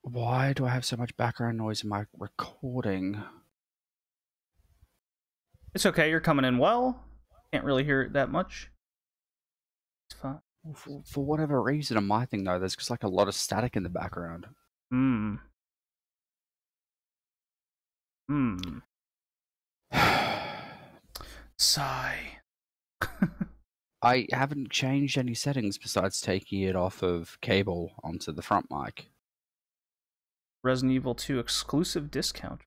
Why do I have so much background noise in my recording? It's okay, you're coming in well. Can't really hear it that much. It's fine. For whatever reason, on my thing though, there's just like a lot of static in the background. Hmm. Sigh. I haven't changed any settings besides taking it off of cable onto the front mic. Resident Evil 2 exclusive discount.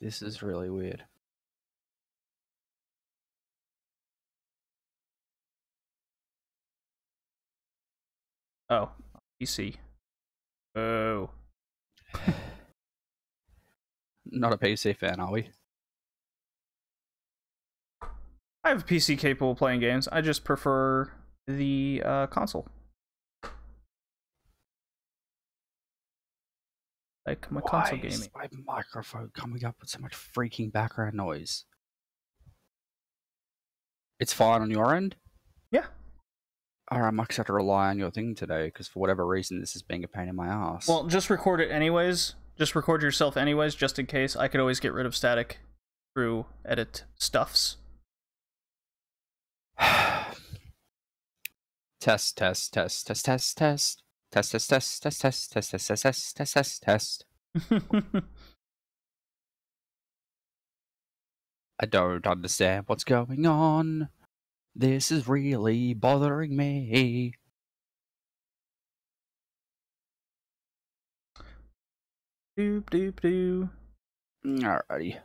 This is really weird. Oh, PC. Oh. Not a PC fan, are we? I have a PC capable of playing games. I just prefer the console. Like my console Why is gaming. my microphone coming up with so much freaking background noise? It's fine on your end? Yeah. Alright, I might just have to rely on your thing today, because for whatever reason this is being a pain in my ass. Well, just record it anyways. Just record yourself anyways, just in case. I could always get rid of static through edit stuffs. Test, test, test, test, test, test. Test, test, test, test, test, test, test, test, test, test, test, test. I don't understand what's going on. This is really bothering me. Doop doop doo. Alrighty.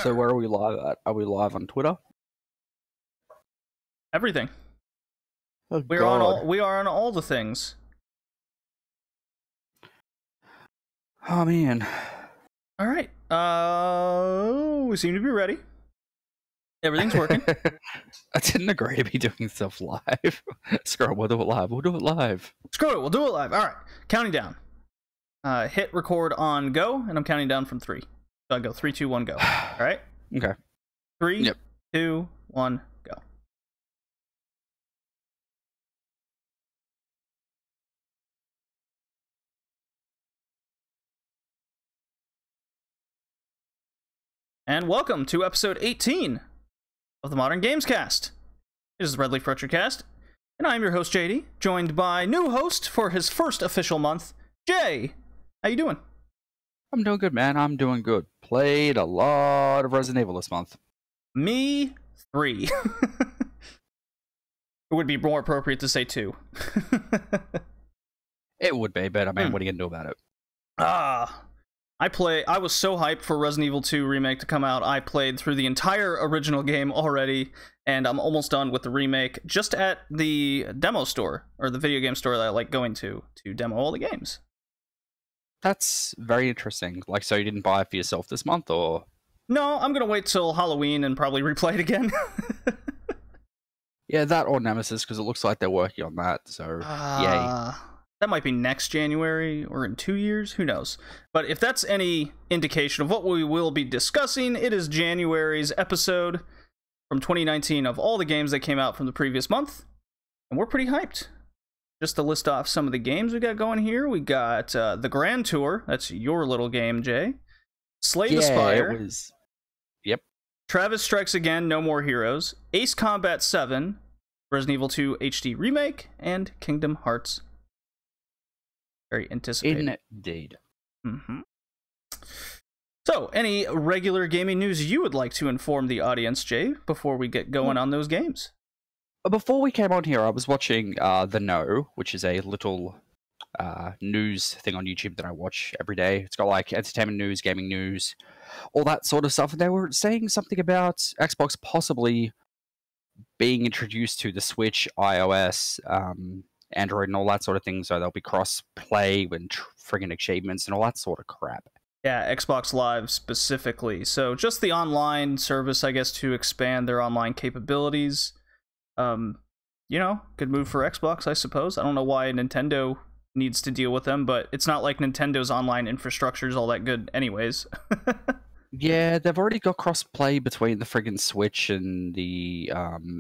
So where are we live at? Are we live on Twitter? Everything. Oh, We are on all the things. Oh man. All right. We seem to be ready. Everything's working. I didn't agree to be doing stuff live. Screw it, we'll do it live. We'll do it live. Screw it, we'll do it live. All right. Counting down. Hit record on go, and I'm counting down from 3. So I go 3, 2, 1, go. All right. Okay. 3, Yep. 2, 1, go. And welcome to episode 18 of the Modern Games Cast. This is Red Leaf Retrocast, and I'm your host JD, joined by new host for his first official month, Jay. How you doing? I'm doing good, man. I'm doing good. Played a lot of Resident Evil this month. Me, 3. It would be more appropriate to say 2. It would be, but I mean, what are you gonna do about it? I was so hyped for Resident Evil 2 Remake to come out. I played through the entire original game already, and I'm almost done with the remake just at the demo store, or the video game store that I like going to demo all the games. That's very interesting. Like, so you didn't buy it for yourself this month, or? No, I'm gonna wait till Halloween and probably replay it again. Yeah, that or Nemesis, because it looks like they're working on that, so yay. That might be next January, or in 2 years, who knows. But if that's any indication of what we will be discussing, it is January's episode from 2019 of all the games that came out from the previous month. And we're pretty hyped. Just to list off some of the games we got going here, we got the Grand Tour, that's your little game, Jay. Slay the Spire. It was... Yep. Travis Strikes Again, No More Heroes. Ace Combat 7, Resident Evil 2 HD Remake, and Kingdom Hearts. Very anticipated. Indeed. So, any regular gaming news you would like to inform the audience, Jay, before we get going on those games? Before we came on here, I was watching The Know, which is a little news thing on YouTube that I watch every day. It's got like entertainment news, gaming news, all that sort of stuff. And they were saying something about Xbox possibly being introduced to the Switch, iOS, Android, and all that sort of thing. So there'll be cross-play and friggin' achievements and all that sort of crap. Yeah, Xbox Live specifically. So just the online service, I guess, to expand their online capabilities. You know, good move for Xbox, I suppose. I don't know why Nintendo needs to deal with them, but it's not like Nintendo's online infrastructure is all that good anyways. Yeah, they've already got cross-play between the friggin' Switch and the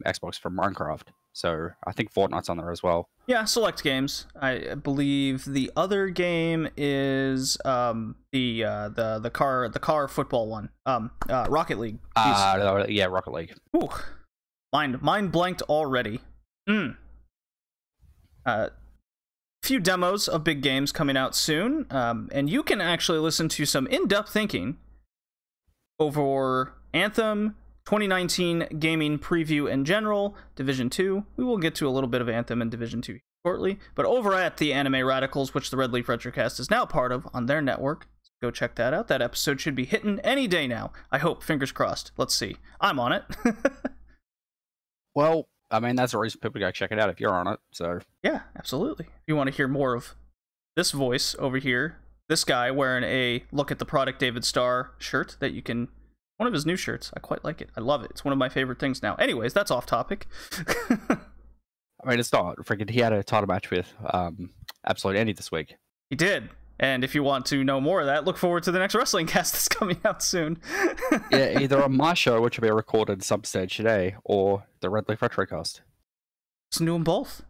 Xbox for Minecraft. So I think Fortnite's on there as well. Yeah, select games. I believe the other game is the car football one. Rocket League. Yeah, Rocket League. Ooh, mind blanked already. Few demos of big games coming out soon, and you can actually listen to some in-depth thinking over Anthem, 2019 gaming preview in general, Division 2. We will get to a little bit of Anthem and Division 2 shortly, but over at the Anime Radicals, which the Red Leaf Retrocast is now part of on their network, go check that out. That episode should be hitting any day now. I hope, fingers crossed. Let's see. I'm on it. Well, I mean, that's a reason people go check it out if you're on it, so... Yeah, absolutely. If you want to hear more of this voice over here, this guy wearing a Look at the Product David Starr shirt that you can... One of his new shirts. I quite like it. I love it. It's one of my favorite things now. Anyways, that's off topic. I mean, it's not. Freaking, he had a title match with Absolute Andy this week. He did. And if you want to know more of that, look forward to the next wrestling cast that's coming out soon. Yeah, either on my show, which will be recorded some stage today, or the Red Leaf Retrocast. Listen to them both.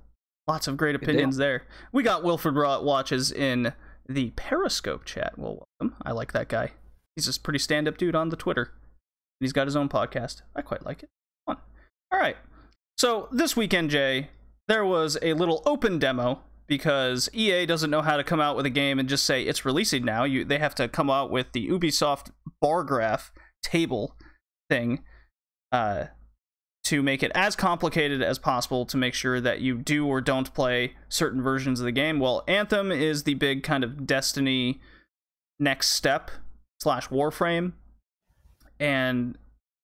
Lots of great opinions there. We got Wilfred Watches in the Periscope chat. Well, welcome. I like that guy. He's a pretty stand-up dude on the Twitter. He's got his own podcast. I quite like it. Fun. All right. So this weekend, Jay, there was a little open demo because EA doesn't know how to come out with a game and just say it's releasing now. They have to come out with the Ubisoft bar graph table thing to make it as complicated as possible to make sure that you do or don't play certain versions of the game. Well, Anthem is the big kind of Destiny next step / Warframe. And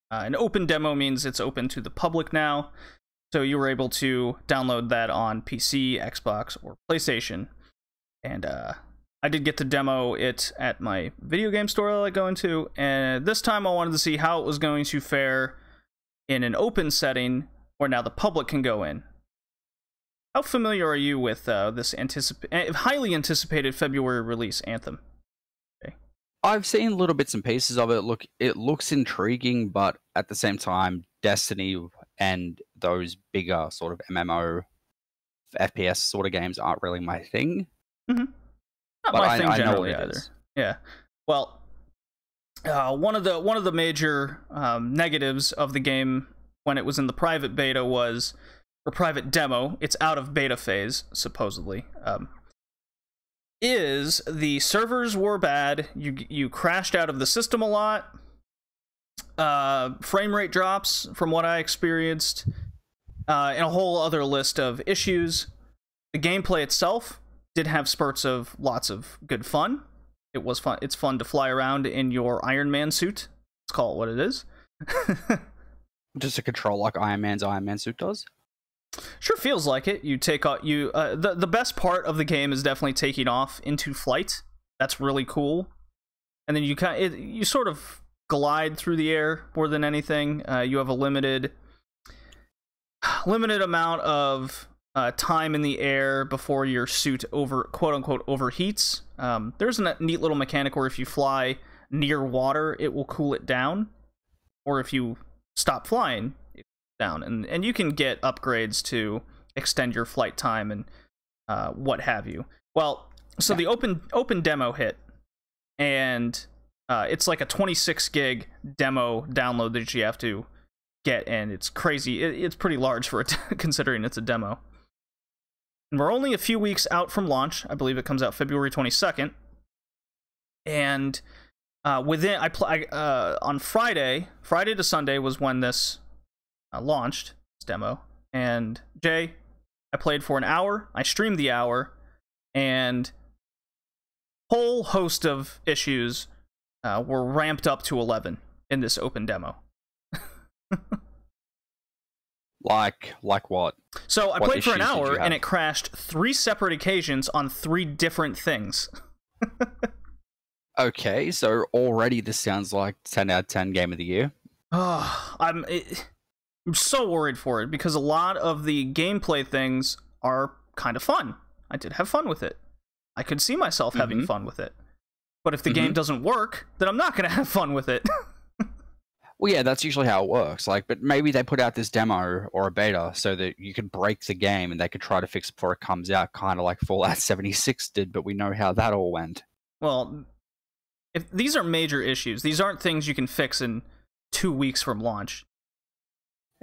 an open demo means it's open to the public now. So you were able to download that on PC, Xbox, or PlayStation. And I did get to demo it at my video game store I like going to. And this time I wanted to see how it was going to fare in an open setting where now the public can go in. How familiar are you with this highly anticipated February release, Anthem? I've seen little bits and pieces of it. Look, it looks intriguing, but at the same time, Destiny and those bigger sort of MMO, FPS sort of games aren't really my thing. Mm-hmm. Not but my thing I generally know either. is. Yeah. Well, one of the major negatives of the game when it was in the private beta was, or private demo, it's out of beta phase supposedly. Is the servers were bad. You crashed out of the system a lot. Frame rate drops from what I experienced, and a whole other list of issues. The gameplay itself did have spurts of lots of good fun. It was fun. It's fun to fly around in your Iron Man suit. Let's call it what it is. Just to control like Iron Man's Iron Man suit does. Sure feels like it. You take off. The best part of the game is definitely taking off into flight. That's really cool. And then you sort of glide through the air more than anything. You have a limited amount of time in the air before your suit quote unquote overheats. There's a neat little mechanic where if you fly near water, it will cool it down, or if you stop flying, it cools down. And you can get upgrades to extend your flight time and what have you. Well, so the open demo hit, and it's like a 26 gig demo download that you have to get, and it's crazy. It's pretty large for it, considering it's a demo. And we're only a few weeks out from launch. I believe it comes out February 22nd. And on Friday to Sunday was when this launched, this demo. And Jay, I played for an hour. I streamed the hour, and whole host of issues were ramped up to 11 in this open demo. Like what? So I played for an hour, and it crashed 3 separate occasions on 3 different things. Okay, so already this sounds like 10 out of 10 game of the year. I'm so worried for it, because a lot of the gameplay things are kind of fun. I did have fun with it. I could see myself having fun with it. But if the game doesn't work, then I'm not going to have fun with it. Well, yeah, that's usually how it works. Like, but maybe they put out this demo or a beta so that you could break the game and they could try to fix it before it comes out, kind of like Fallout 76 did, but we know how that all went. Well, if these are major issues, these aren't things you can fix in 2 weeks from launch.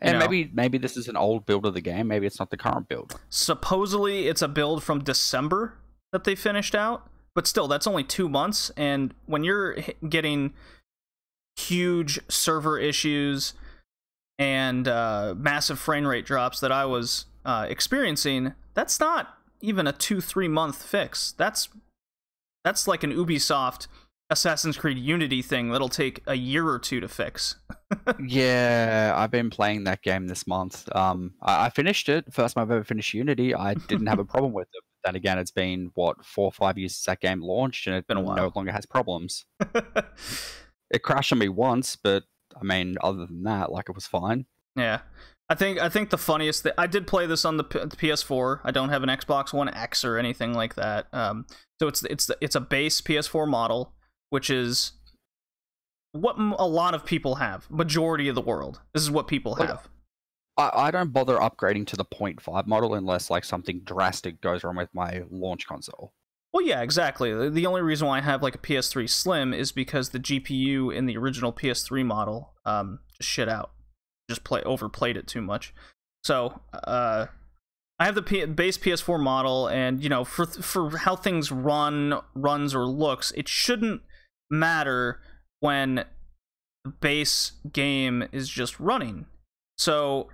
And maybe this is an old build of the game. Maybe it's not the current build. Supposedly, it's a build from December that they finished out. But still, that's only 2 months. And when you're getting huge server issues and massive frame rate drops that I was experiencing, that's not even a 2-3 month fix. That's like an Ubisoft Assassin's Creed Unity thing that'll take a year or two to fix. Yeah, I've been playing that game this month. I finished it. First time I've ever finished Unity. I didn't have a problem with it. But then again, it's been, 4 or 5 years since that game launched, and it Been a while. no longer has problems. It crashed on me once, but I mean, other than that, like, it was fine. Yeah. I think the funniest thing, I did play this on the PS4. I don't have an Xbox One X or anything like that. So it's a base PS4 model, which is what a lot of people have. Majority of the world. This is what people have. I don't bother upgrading to the 0.5 model unless like something drastic goes wrong with my launch console. Well, yeah, exactly. The only reason why I have like a PS3 Slim is because the GPU in the original PS3 model just shit out. Just overplayed it too much. So I have the base PS4 model, and you know, for how things runs or looks, it shouldn't matter when the base game is just running. So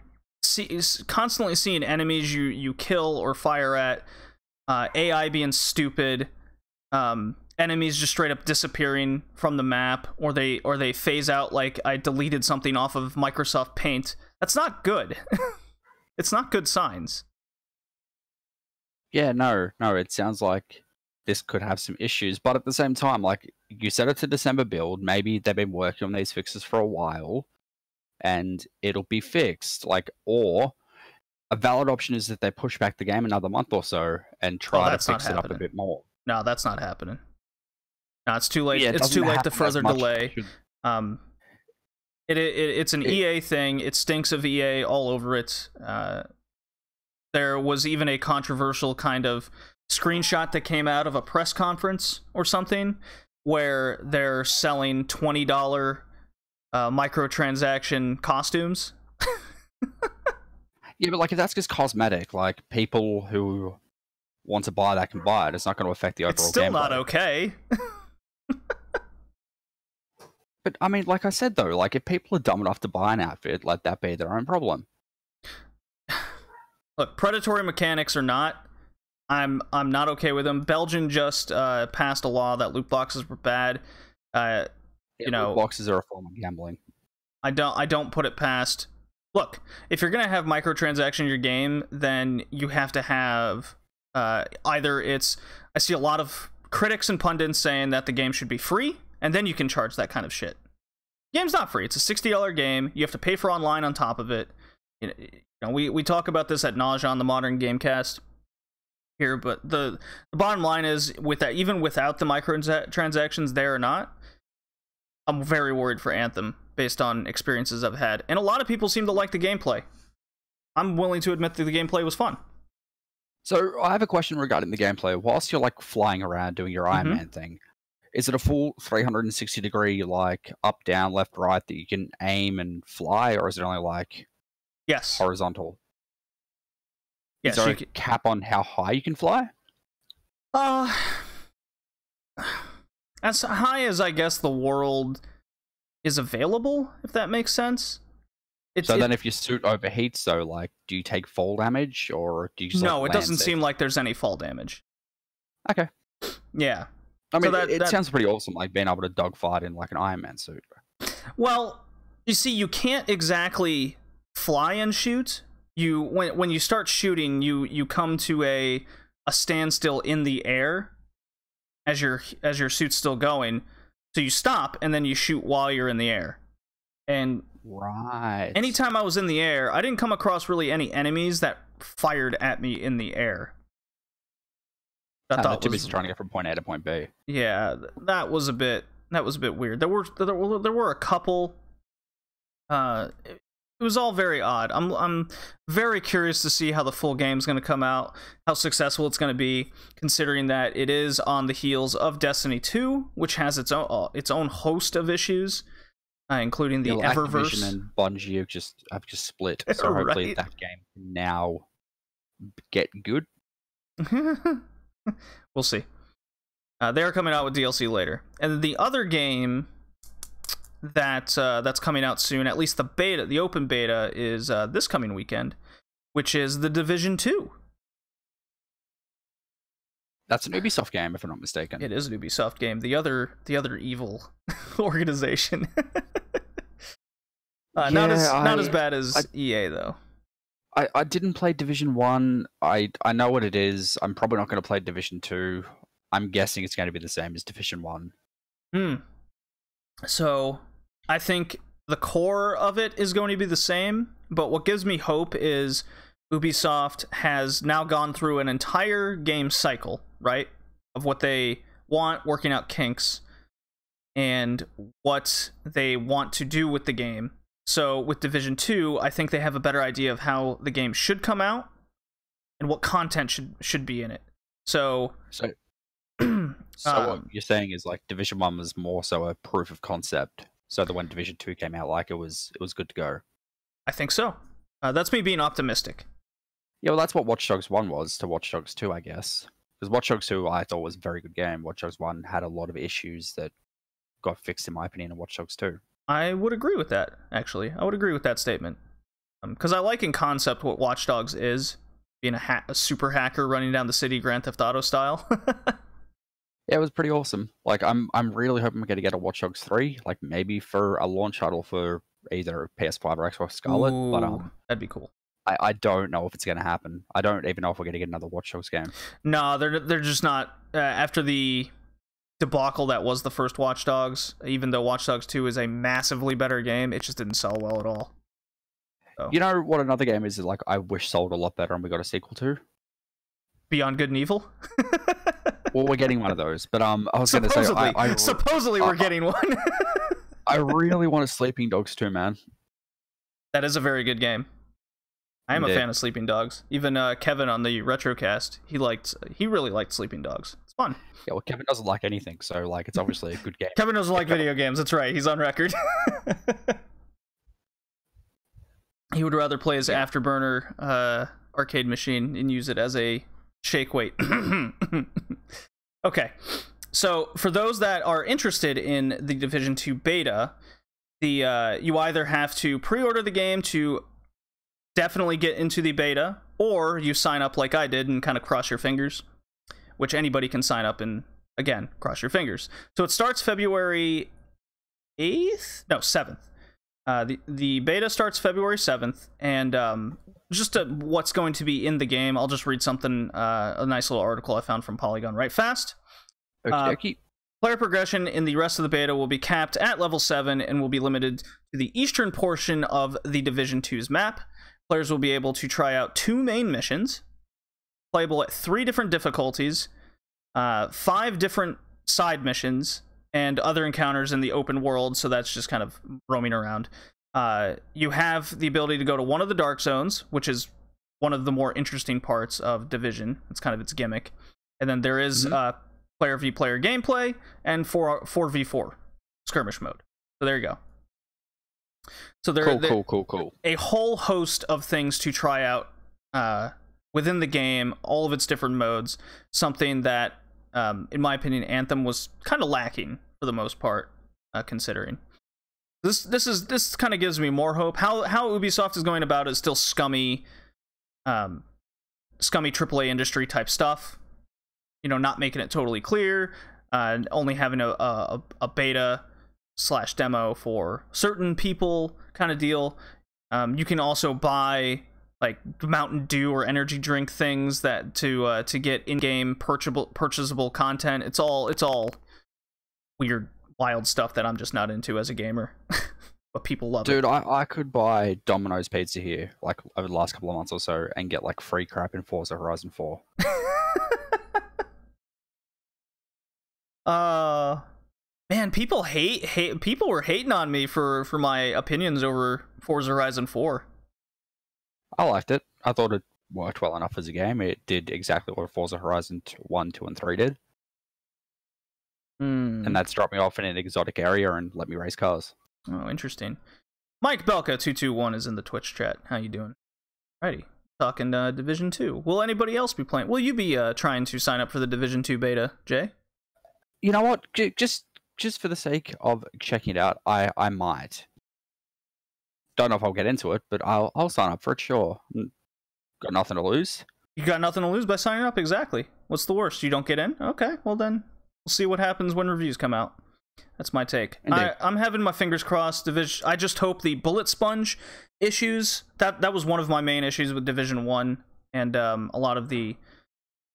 constantly seeing enemies you kill or fire at, AI being stupid, enemies just straight up disappearing from the map, or they phase out like I deleted something off of Microsoft Paint. That's not good. It's not good signs. Yeah, no, it sounds like this could have some issues, but at the same time, like you said, it's a December build. Maybe they've been working on these fixes for a while, and it'll be fixed. Like, or a valid option is that they push back the game another month or so and try to fix it up a bit more. No, that's not happening. No, it's too late. Yeah, it's too late to further delay. It's an EA thing. It stinks of EA all over it. There was even a controversial kind of screenshot that came out of a press conference or something where they're selling $20 microtransaction costumes. Yeah, but like if that's just cosmetic, like people who want to buy that can buy it. It's not going to affect the overall gameplay. It's still not okay. But I mean, like I said though, like if people are dumb enough to buy an outfit, let that be their own problem. Look, predatory mechanics or not, I'm not okay with them. Belgium just passed a law that loot boxes were bad. You know, loot boxes are a form of gambling. I don't put it past. Look, if you're gonna have microtransaction in your game, then you have to have either it's. I see a lot of critics and pundits saying that the game should be free, and then you can charge that kind of shit. The game's not free. It's a $60 game. You have to pay for online on top of it. You know, we talk about this at nausea on the Modern Gamecast here, but the bottom line is, with that, even without the microtransactions there or not, I'm very worried for Anthem based on experiences I've had. And a lot of people seem to like the gameplay. I'm willing to admit that the gameplay was fun. So I have a question regarding the gameplay. Whilst you're like flying around doing your Iron Man thing, is it a full 360 degree, like up, down, left, right that you can aim and fly, or is it only like horizontal? Yes. Is there a cap on how high you can fly? As high as I guess the world is available, if that makes sense. Then if your suit overheats, though, like, do you take fall damage, or do you just No, it doesn't seem like there's any fall damage. Okay. Yeah. I mean, it sounds pretty awesome, like, being able to dogfight in, like, an Iron Man suit. Well, you see, you can't exactly fly and shoot. When you start shooting, you come to a standstill in the air as your suit's still going. So you stop, and then you shoot while you're in the air. And anytime I was in the air, I didn't come across really any enemies that fired at me in the air. I They're thought too was busy trying to get from point A to point B. yeah, that was a bit weird. There were a couple. It was all very odd. I'm very curious to see how the full game's going to come out, how successful it's going to be, considering that it is on the heels of Destiny 2, which has its own host of issues, including the Eververse. Activision and Bungie have just split, so hopefully Right. that game can now get good. We'll see. They are coming out with DLC later, and the other game that's coming out soon, at least the open beta, is this coming weekend, which is The Division 2. That's an Ubisoft game, if I'm not mistaken. It is an Ubisoft game. The other evil organization. Not as bad as EA though. I didn't play Division 1. I know what it is. I'm probably not going to play Division 2. I'm guessing it's going to be the same as Division 1. So, I think the core of it is going to be the same, but what gives me hope is Ubisoft has now gone through an entire game cycle, right? Of what they want, working out kinks, and what they want to do with the game. So with Division 2, I think they have a better idea of how the game should come out and what content should be in it. So what you're saying is like Division 1 was more so a proof of concept, so that when Division 2 came out, like it was good to go. I think so. That's me being optimistic. Yeah, well, that's what Watch Dogs 1 was to Watch Dogs 2, I guess. Because Watch Dogs 2 I thought was a very good game. Watch Dogs 1 had a lot of issues that got fixed, in my opinion, in Watch Dogs 2. I would agree with that, actually. I would agree with that statement. Because I like in concept what Watch Dogs is, being a super hacker running down the city Grand Theft Auto style. Yeah, it was pretty awesome. Like, I'm really hoping we're going to get a Watch Dogs 3, like maybe for a launch title for either PS5 or Xbox Scarlet. Ooh, but that'd be cool. I don't know if it's going to happen. I don't even know if we're going to get another Watch Dogs game. No, they're just not. After the debacle that was the first Watch Dogs, even though Watch Dogs 2 is a massively better game, it just didn't sell well at all. So. You know what another game is that, like, I wish sold a lot better and we got a sequel to? Beyond Good and Evil? Well, we're getting one of those, but I was going to say... supposedly we're getting one. I really want a Sleeping Dogs 2, man. That is a very good game. I am Indeed. a fan of Sleeping Dogs. Even Kevin on the Retrocast, he really liked Sleeping Dogs. It's fun. Yeah, well, Kevin doesn't like anything, so like it's obviously a good game. Kevin doesn't like video games. That's right. He's on record. He would rather play his Afterburner arcade machine and use it as a shake weight. Okay, so for those that are interested in the Division 2 beta, you either have to pre-order the game to definitely get into the beta, or you sign up like I did and kind of cross your fingers, which anybody can sign up and, again, cross your fingers. So it starts February 8th? No, 7th. The beta starts February 7th, and just what's going to be in the game, I'll just read something, a nice little article I found from Polygon right fast. Okay. Player progression in the rest of the beta will be capped at level 7 and will be limited to the eastern portion of the Division 2's map. Players will be able to try out 2 main missions, playable at 3 different difficulties, 5 different side missions, and other encounters in the open world, so that's just kind of roaming around. You have the ability to go to one of the dark zones, which is one of the more interesting parts of Division. It's kind of its gimmick. And then there is player v player gameplay and 4v4 skirmish mode. So there you go. So Cool. A whole host of things to try out within the game, all of its different modes. Something that, in my opinion, Anthem was kind of lacking for the most part, considering. This kind of gives me more hope. How Ubisoft is going about it is still scummy AAA industry type stuff. You know, not making it totally clear, only having a beta / demo for certain people kind of deal. You can also buy like Mountain Dew or energy drink things that to get in-game purchasable content. It's all weird, wild stuff that I'm just not into as a gamer. But people love it. Dude, I could buy Domino's Pizza here, like, over the last couple of months or so, and get, like, free crap in Forza Horizon 4. Man, people people were hating on me for my opinions over Forza Horizon 4. I liked it. I thought it worked well enough as a game. It did exactly what Forza Horizon 1, 2, and 3 did. And that's dropped me off in an exotic area and let me race cars. Oh, interesting. Mike Belka221 is in the Twitch chat. How you doing? Righty. Talking Division 2. Will anybody else be playing? Will you be trying to sign up for the Division 2 beta, Jay? You know what? Just for the sake of checking it out, I might. Don't know if I'll get into it, but I'll sign up for it, sure. Got nothing to lose. You got nothing to lose by signing up, exactly. What's the worst? You don't get in? Okay, well then, we'll see what happens when reviews come out. That's my take. I'm having my fingers crossed. I just hope the bullet sponge issues, that was one of my main issues with Division 1, and a lot of the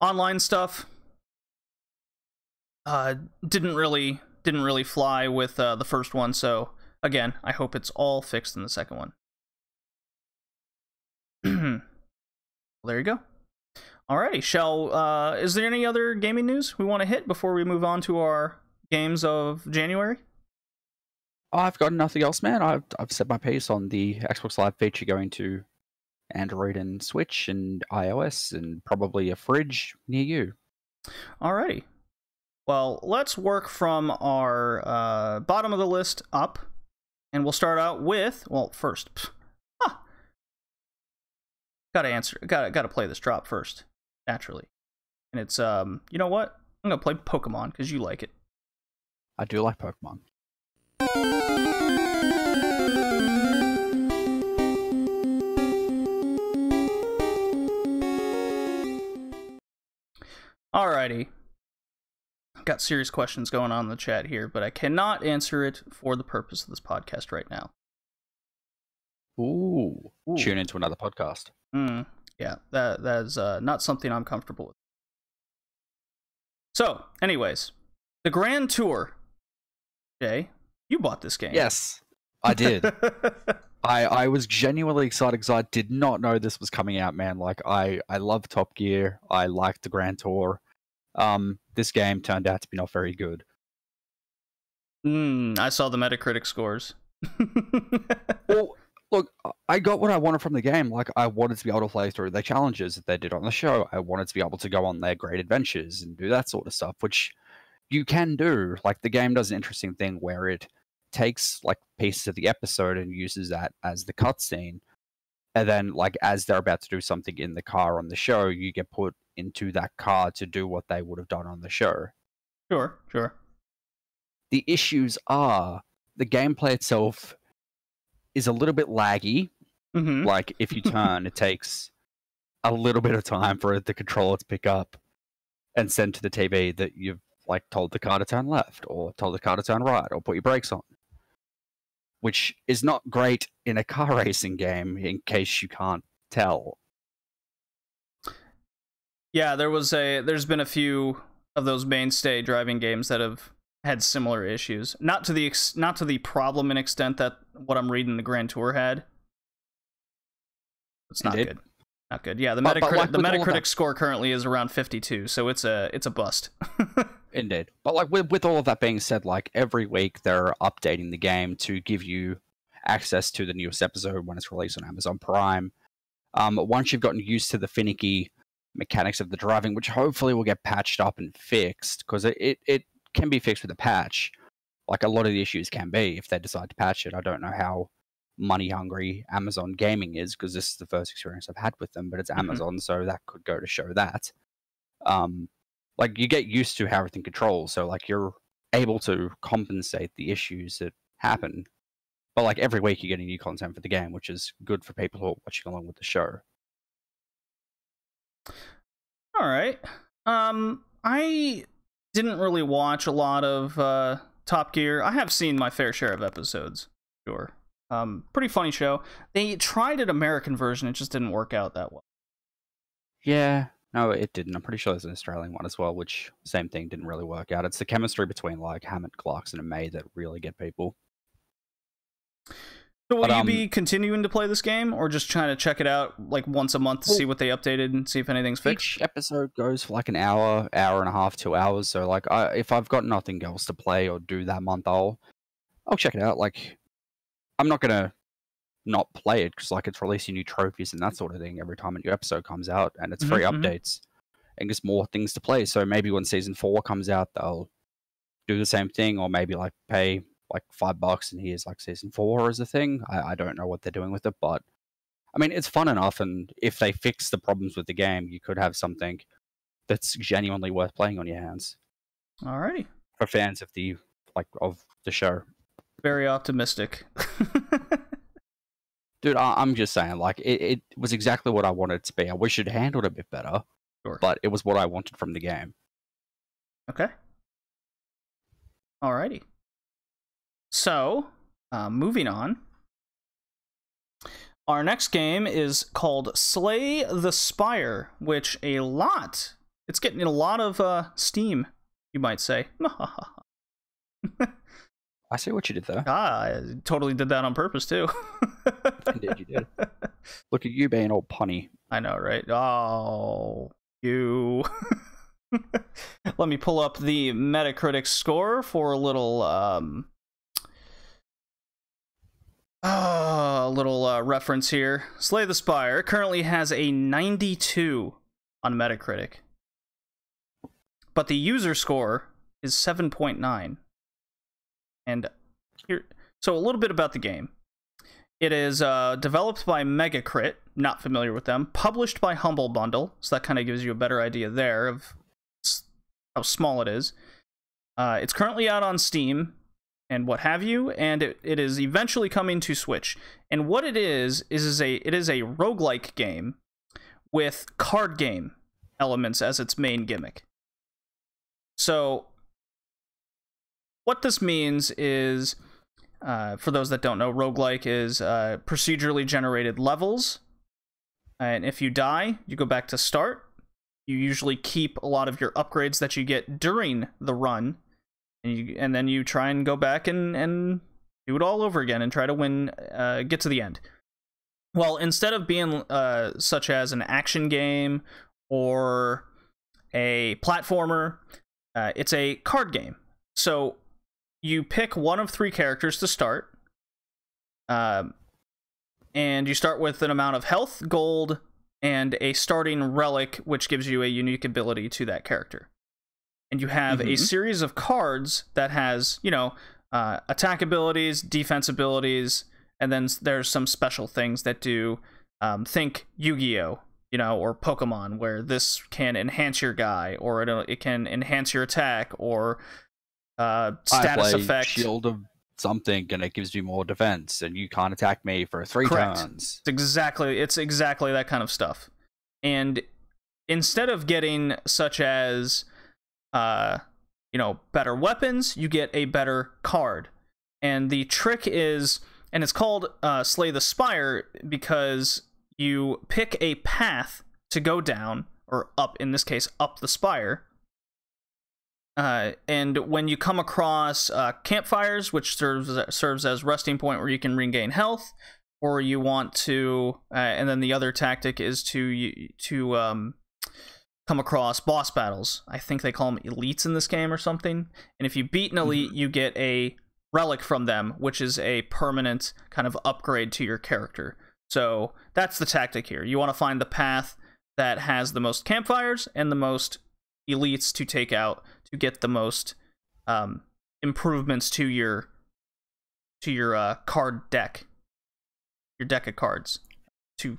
online stuff didn't really fly with the first one, so again, I hope it's all fixed in the second one. Well, there you go. Alrighty, is there any other gaming news we want to hit before we move on to our games of January? I've got nothing else, man. I've said my piece on the Xbox Live feature going to Android and Switch and iOS and probably a fridge near you. Alrighty. Well, let's work from our bottom of the list up, and we'll start out with, well, first, gotta play this drop first, naturally. And it's, you know what? I'm gonna play Pokemon, because you like it. I do like Pokemon. Alrighty. Got serious questions going on in the chat here, but I cannot answer it for the purpose of this podcast right now. Ooh. Tune into another podcast. Yeah, that is not something I'm comfortable with. So, anyways, the Grand Tour. Jay, you bought this game. Yes, I did. I was genuinely excited because I did not know this was coming out, man. Like, I love Top Gear. I liked the Grand Tour. This game turned out to be not very good. I saw the Metacritic scores. Well, look, I got what I wanted from the game. Like, I wanted to be able to play through the challenges that they did on the show. I wanted to be able to go on their great adventures and do that sort of stuff, which you can do. Like, the game does an interesting thing where it takes, like, pieces of the episode and uses that as the cutscene. And then, like, as they're about to do something in the car on the show, you get put into that car to do what they would have done on the show. Sure. The issues are the gameplay itself is a little bit laggy. Like, if you turn, it takes a little bit of time for the controller to pick up and send to the TV that you've, like, told the car to turn left or told the car to turn right or put your brakes on. Which is not great in a car racing game, in case you can't tell. Yeah, there's been a few of those mainstay driving games that have had similar issues. Not to the problem and extent that what I'm reading the Grand Tour had. It's not good. Not good. Yeah, the Metacritic score currently is around 52, so it's a bust. Indeed. But like with all of that being said, like every week they're updating the game to give you access to the newest episode when it's released on Amazon Prime. Once you've gotten used to the finicky mechanics of the driving, which hopefully will get patched up and fixed, because it can be fixed with a patch. Like a lot of the issues can be if they decide to patch it. I don't know how money hungry Amazon Gaming is, because this is the first experience I've had with them, but it's Amazon, so that could go to show that. Like, you get used to how everything controls, so, like, you're able to compensate the issues that happen. But, like, every week you're getting new content for the game, which is good for people who are watching along with the show. Alright. I didn't really watch a lot of Top Gear. I have seen my fair share of episodes, sure. Pretty funny show. They tried an American version, it just didn't work out that well. Yeah. No, it didn't. I'm pretty sure there's an Australian one as well, which, same thing, didn't really work out. It's the chemistry between, like, Hammett, Clarkson, and May that really get people. So will But, you be continuing to play this game, or just trying to check it out like once a month to see what they updated and see if anything's fixed? Each episode goes for like an hour, hour and a half, 2 hours. So like, if I've got nothing else to play or do that month, I'll check it out. Like, I'm not gonna not play it because like it's releasing new trophies and that sort of thing every time a new episode comes out, and it's free updates and just more things to play. So maybe when season 4 comes out, they'll do the same thing, or maybe like pay like $5 and here's like season 4 as a thing. I don't know what they're doing with it, but I mean, it's fun enough, and if they fix the problems with the game, you could have something that's genuinely worth playing on your hands. Alrighty. For fans of the show. Very optimistic. Dude, I'm just saying, like, it was exactly what I wanted it to be. I wish it handled a bit better, Sure. but it was what I wanted from the game. Okay. Alrighty. So, moving on. Our next game is called Slay the Spire, which it's getting a lot of steam, you might say. I see what you did there. I totally did that on purpose, too. Indeed, you did. Look at you being all punny. I know, right? Oh, you. Let me pull up the Metacritic score for a little reference here. Slay the Spire currently has a 92 on Metacritic, but the user score is 7.9. And here, so a little bit about the game. It is developed by Megacrit, not familiar with them, published by Humble Bundle, so that kind of gives you a better idea there of how small it is. It's currently out on Steam and what have you, and it is eventually coming to Switch. And what it is a roguelike game with card game elements as its main gimmick. So what this means is, for those that don't know, roguelike is procedurally generated levels, and if you die, you go back to start. You usually keep a lot of your upgrades that you get during the run, and then you try and go back and do it all over again and try to win, get to the end. Well, instead of being such as an action game or a platformer, it's a card game. So you pick one of 3 characters to start, and you start with an amount of health, gold, and a starting relic, which gives you a unique ability to that character. And you have a series of cards that has, attack abilities, defense abilities, and then there's some special things that do, think Yu-Gi-Oh!, or Pokemon, where this can enhance your guy, or it can enhance your attack, or status effect. Shield of something, and it gives you more defense, and you can't attack me for 3 Correct. turns. It's exactly that kind of stuff. And instead of getting such as better weapons, you get a better card. And the trick is, and it's called Slay the Spire because you pick a path to go down, or up, in this case, up the spire. And when you come across campfires, which serves as resting point where you can regain health, or you want to, and then the other tactic is to come across boss battles. I think they call them elites in this game or something. And if you beat an elite, you get a relic from them, which is a permanent kind of upgrade to your character. So that's the tactic here. You want to find the path that has the most campfires and the most elites to take out, to get the most improvements to your card deck, your deck of cards.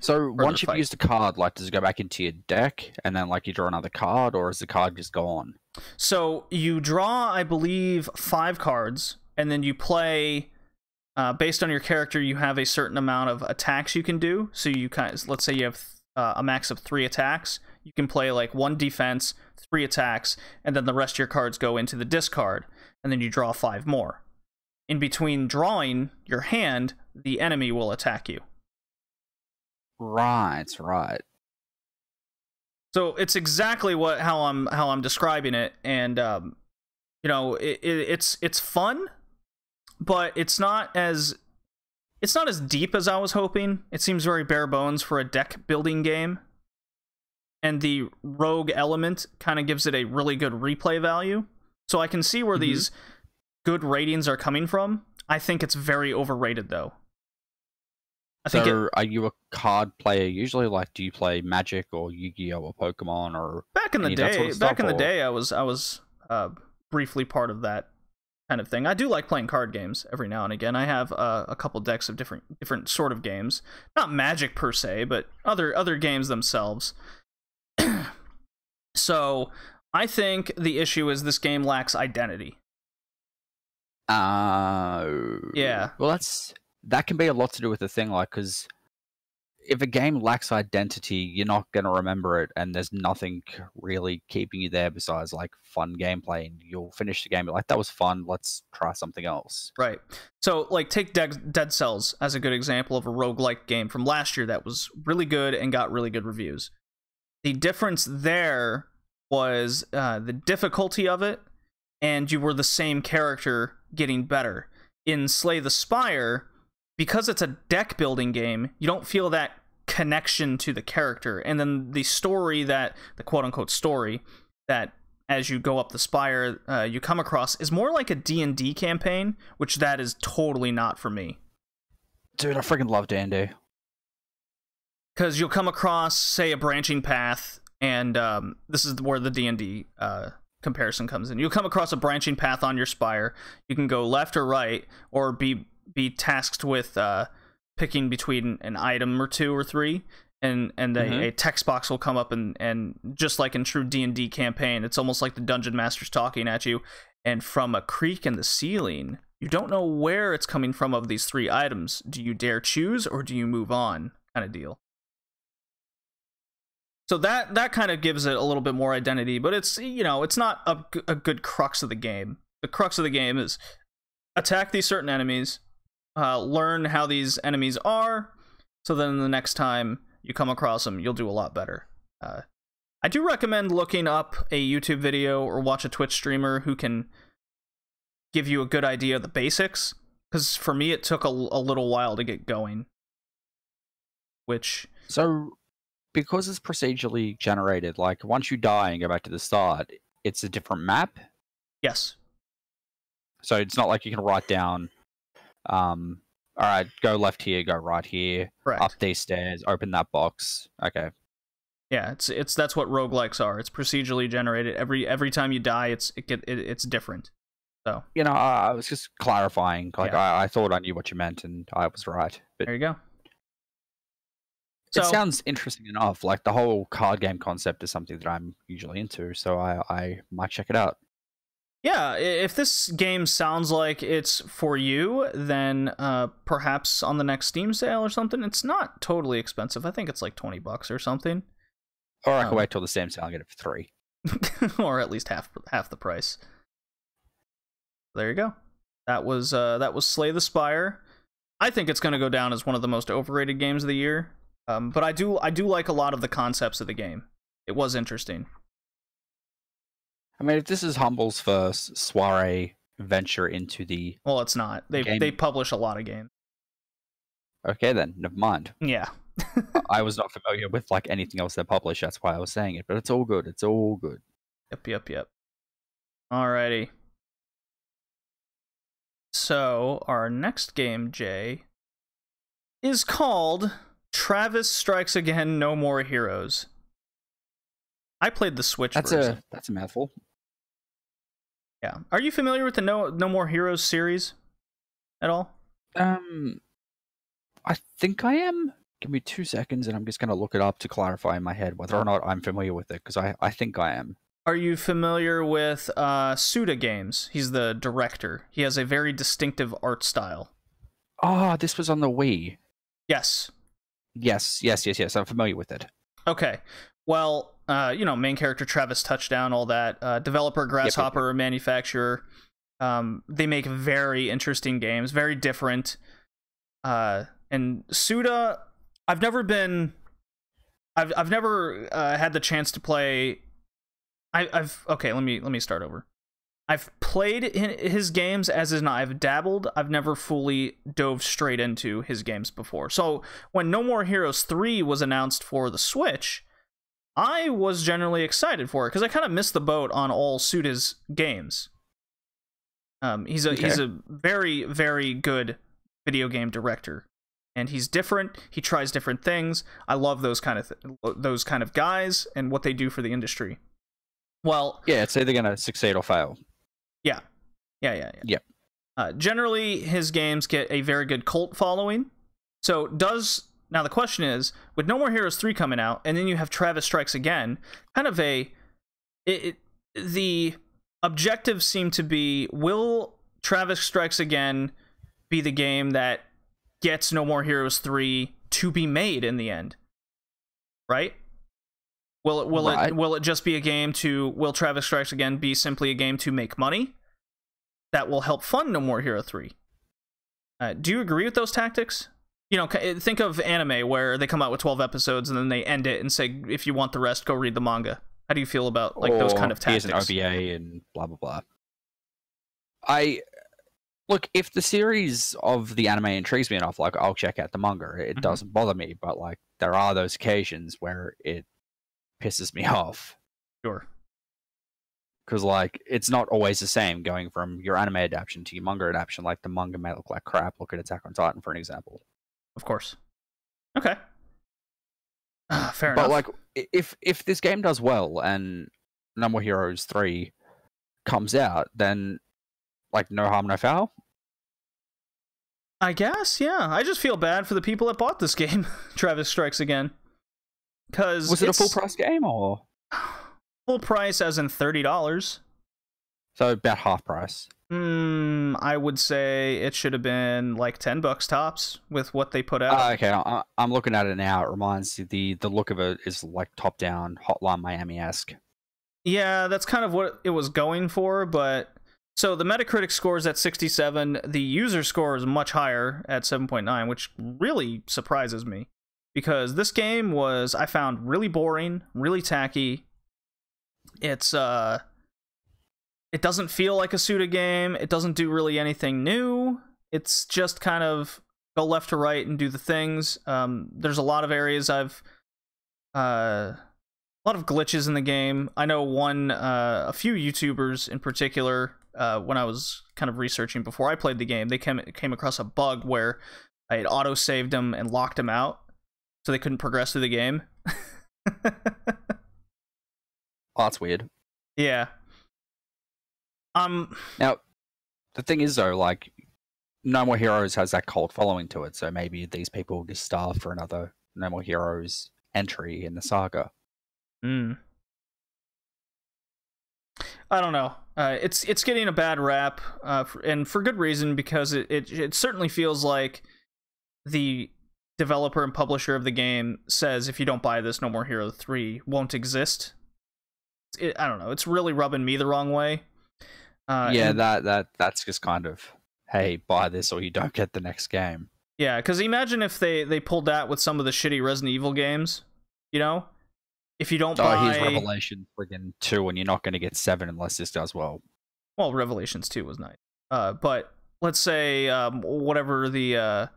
So once you've used a card, like, does it go back into your deck, and then like you draw another card, or is the card just gone? So you draw, I believe, 5 cards, and then you play. Based on your character, you have a certain amount of attacks you can do. So you let's say you have a max of 3 attacks. You can play like 1 defense, 3 attacks, and then the rest of your cards go into the discard, and then you draw 5 more. In between drawing your hand, the enemy will attack you. Right. So it's exactly how I'm describing it, and it's fun, but it's not as it's not as deep as I was hoping. It seems very bare bones for a deck building game. And the rogue element kind of gives it a really good replay value. So I can see where these good ratings are coming from. I think it's very overrated, though. Are you a card player usually? Like, do you play Magic or Yu-Gi-Oh or Pokemon or back in the day? I was briefly part of that kind of thing. I do like playing card games every now and again. I have a couple decks of different sort of games, not Magic per se, but other games themselves. So I think the issue is this game lacks identity. Yeah. Well, that can be a lot to do with the thing, like, because if a game lacks identity, you're not going to remember it, and there's nothing really keeping you there besides, like, fun gameplay, and you'll finish the game like, that was fun, let's try something else. Right. So, like, take Dead Cells as a good example of a roguelike game from last year that was really good and got really good reviews. The difference there was the difficulty of it, and you were the same character getting better. In Slay the Spire, because it's a deck building game, you don't feel that connection to the character. And then the story the quote unquote story that as you go up the spire, you come across is more like a D&D campaign, which that is totally not for me. Dude, I freaking love D&D. Because you'll come across, say, a branching path, and this is where the D&D comparison comes in. You'll come across a branching path on your spire. You can go left or right, or be tasked with picking between an item or two or three, and a text box will come up, and just like in true D&D campaign, it's almost like the dungeon master's talking at you, and from a creak in the ceiling, you don't know where it's coming from of these three items. Do you dare choose, or do you move on, kind of deal. So that kind of gives it a little bit more identity, but it's, you know, it's not a good crux of the game. The crux of the game is attack these certain enemies, learn how these enemies are, so then the next time you come across them, you'll do a lot better. I do recommend looking up a YouTube video or watch a Twitch streamer who can give you a good idea of the basics, because for me it took a little while to get going. So, because it's procedurally generated, like, once you die and go back to the start, it's a different map? Yes. So it's not like you can write down, alright, go left here, go right here, correct, up these stairs, open that box. Okay. Yeah, that's what roguelikes are. It's procedurally generated. Every time you die, it's different. So, you know, I was just clarifying. Like, yeah. I thought I knew what you meant, and I was right. But there you go. It sounds interesting enough. Like, the whole card game concept is something that I'm usually into, so I might check it out. Yeah, if this game sounds like it's for you, then perhaps on the next Steam sale or something. It's not totally expensive. I think it's like $20 or something. Or I can wait till the Steam sale and get it for $3. Or at least half the price. There you go. That was Slay the Spire. I think it's going to go down as one of the most overrated games of the year. But I do like a lot of the concepts of the game. It was interesting. I mean, if this is Humble's first soiree venture into the... Well, it's not. They publish a lot of games. Okay, then. Never mind. Yeah. I was not familiar with, like, anything else they publish. That's why I was saying it. But it's all good. It's all good. Yep. Alrighty. So, our next game, Jay, is called Travis Strikes Again, No More Heroes. I played the Switch version. That's a mouthful. Yeah. Are you familiar with the No More Heroes series at all? I think I am. Give me 2 seconds, and I'm just going to look it up to clarify in my head whether or not I'm familiar with it, because I think I am. Are you familiar with Suda Games? He's the director. He has a very distinctive art style. Oh, this was on the Wii. Yes. Yes. I'm familiar with it. Okay. Well, main character Travis Touchdown, all that. Developer Grasshopper, yep. Manufacturer. They make very interesting games, very different. And Suda, I've never had the chance to play. Okay, let me start over. I've played his games, as in I've dabbled. I've never fully dove straight into his games before. So when No More Heroes 3 was announced for the Switch, I was generally excited for it because I kind of missed the boat on all Suda's games. He's a very, very good video game director, and he's different. He tries different things. I love those kind of guys and what they do for the industry. Well, yeah, it's either gonna succeed or fail. Yeah. Yep. Generally, his games get a very good cult following. So now the question is, with No More Heroes 3 coming out, and then you have Travis Strikes Again, kind of the objectives seem to be, will Travis Strikes Again be the game that gets No More Heroes 3 to be made in the end? Right? Will it just be a game will Travis Strikes Again be simply a game to make money that will help fund No More Hero 3? Do you agree with those tactics? You know, think of anime where they come out with 12 episodes and then they end it and say, if you want the rest, go read the manga. How do you feel about those kind of tactics? Here's an OVA and blah, blah, blah. Look, if the series of the anime intrigues me enough, I'll check out the manga. It doesn't bother me, but there are those occasions where it pisses me off. Sure. Because it's not always the same going from your anime adaptation to your manga adaptation. The manga may look like crap. Look at Attack on Titan for an example. Of course. Okay. Fair enough. But if this game does well and No More Heroes 3 comes out, then no harm, no foul. I guess, yeah. I just feel bad for the people that bought this game, Travis Strikes Again. Because was it a full price game or full price as in $30? So about half price. I would say it should have been $10 tops with what they put out. Okay, I'm looking at it now. It reminds the look of it is top down Hotline Miami-esque. Yeah, that's kind of what it was going for, but so the Metacritic score is at 67. The user score is much higher at 7.9, which really surprises me. Because this game was, I found, really boring, really tacky. It doesn't feel like a Suda game. It doesn't do really anything new. It's just kind of go left to right and do the things. There's a lot of areas a lot of glitches in the game. I know a few YouTubers in particular, when I was kind of researching before I played the game, they came across a bug where it auto-saved them and locked them out. So they couldn't progress through the game. Oh, that's weird. Yeah. Now, the thing is though, No More Heroes has that cult following to it, so maybe these people will get starved for another No More Heroes entry in the saga. I don't know. It's getting a bad rap, and for good reason, because it certainly feels like the developer and publisher of the game says, if you don't buy this, No More Hero 3 won't exist. I don't know. It's really rubbing me the wrong way. That's just kind of, hey, buy this or you don't get the next game. Yeah, because imagine if they pulled that with some of the shitty Resident Evil games, you know? If you don't buy... here's Revelation friggin' 2 and you're not going to get 7 unless this does well. Well, Revelations 2 was nice. But let's say whatever the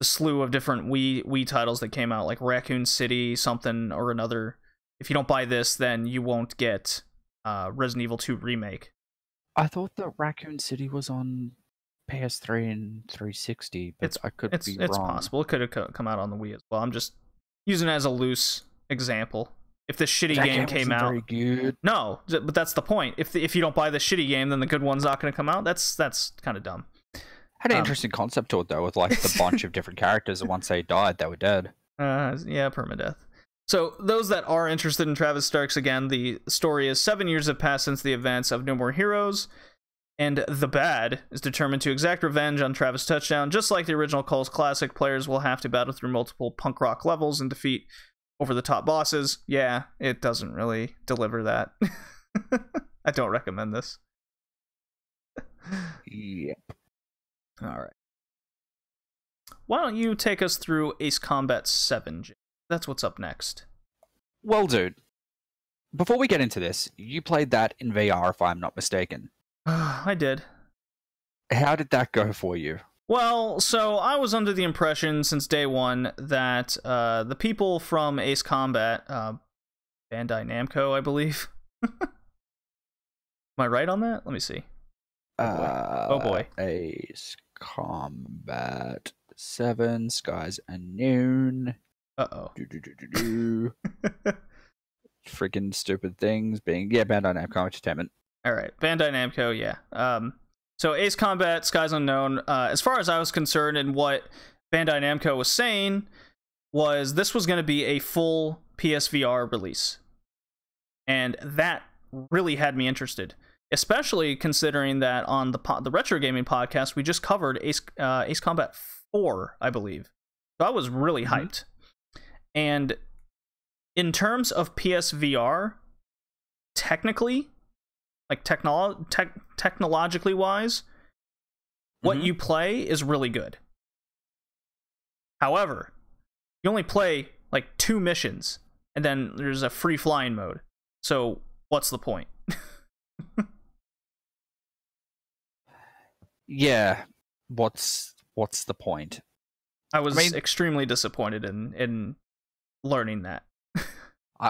slew of different Wii titles that came out, like Raccoon City, something or another. If you don't buy this, then you won't get Resident Evil 2 Remake. I thought that Raccoon City was on PS3 and 360, but I could be wrong. It's possible. It could have come out on the Wii as well. I'm just using it as a loose example. If the shitty game came out, very good. No, but that's the point. If you don't buy the shitty game, then the good one's not going to come out. That's kind of dumb. Had an interesting concept to it though, with the bunch of different characters, and once they died, they were dead. Yeah, permadeath. So those that are interested in Travis Strikes Again, the story is 7 years have passed since the events of No More Heroes, and the Bad is determined to exact revenge on Travis Touchdown. Just like the original Calls classic, players will have to battle through multiple punk rock levels and defeat over-the-top bosses. Yeah, it doesn't really deliver that. I don't recommend this. Yep. All right. Why don't you take us through Ace Combat 7, Jay? That's what's up next. Well, dude, before we get into this, you played that in VR, if I'm not mistaken. I did. How did that go for you? Well, so I was under the impression since day one that the people from Ace Combat, Bandai Namco, I believe. Am I right on that? Let me see. Oh boy. Ace Combat 7, Skies Unknown. Uh-oh. Freaking stupid things being... Yeah, Bandai Namco Entertainment. All right, Bandai Namco, yeah. So Ace Combat, Skies Unknown, as far as I was concerned and what Bandai Namco was saying, was this was going to be a full PSVR release. And that really had me interested, especially considering that on the Retro Gaming podcast, we just covered Ace Combat 4, I believe. So I was really hyped. And in terms of PSVR, technically, like technologically wise, what you play is really good. However, you only play like 2 missions, and then there's a free flying mode. So what's the point? Yeah, what's the point? I was extremely disappointed in learning that.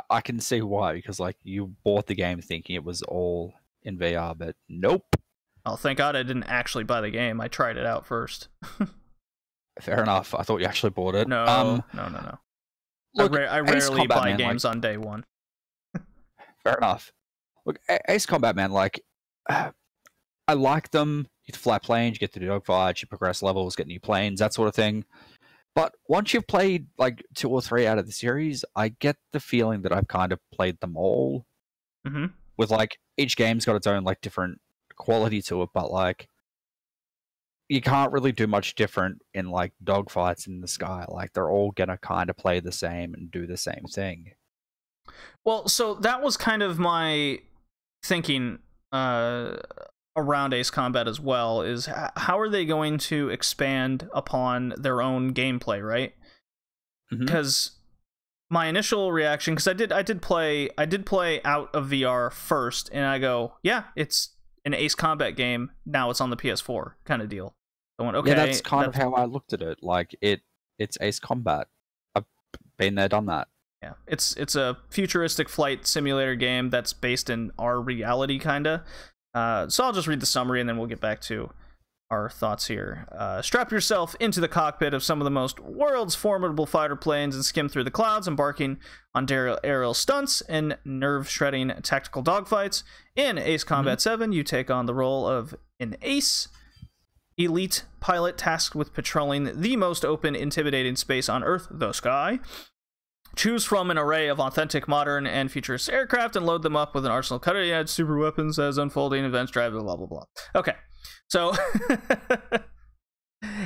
I can see why, because like you bought the game thinking it was all in VR, but nope. Oh, thank God I didn't actually buy the game. I tried it out first. Fair enough. I thought you actually bought it. No. Look, I rarely Combat, buy man, games like, on day one. Fair enough. Look, Ace Combat, man, like, I like them. You fly planes, you get to do dogfights, you progress levels, get new planes, that sort of thing. But once you've played like 2 or 3 out of the series, I get the feeling that I've kind of played them all. With like each game's got its own like different quality to it, but like you can't really do much different in like dogfights in the sky. Like they're all gonna kind of play the same and do the same thing. Well, so that was kind of my thinking around Ace Combat as well, is how are they going to expand upon their own gameplay, right? Because my initial reaction, because I did play out of VR first, and I go, yeah, it's an Ace Combat game, now it's on the PS4 kind of deal. I went, okay, yeah, that's kind of how I looked at it. Like it's Ace Combat. I've been there, done that. Yeah, it's a futuristic flight simulator game that's based in our reality, kinda. So I'll just read the summary and then we'll get back to our thoughts here. Strap yourself into the cockpit of some of the world's formidable fighter planes and skim through the clouds, embarking on aerial stunts and nerve-shredding tactical dogfights. In Ace Combat 7, you take on the role of an ace elite pilot tasked with patrolling the most open, intimidating space on Earth, the sky. Choose from an array of authentic, modern, and futuristic aircraft and load them up with an arsenal of cutting-edge super weapons as unfolding events drive, blah, blah, blah. Okay, so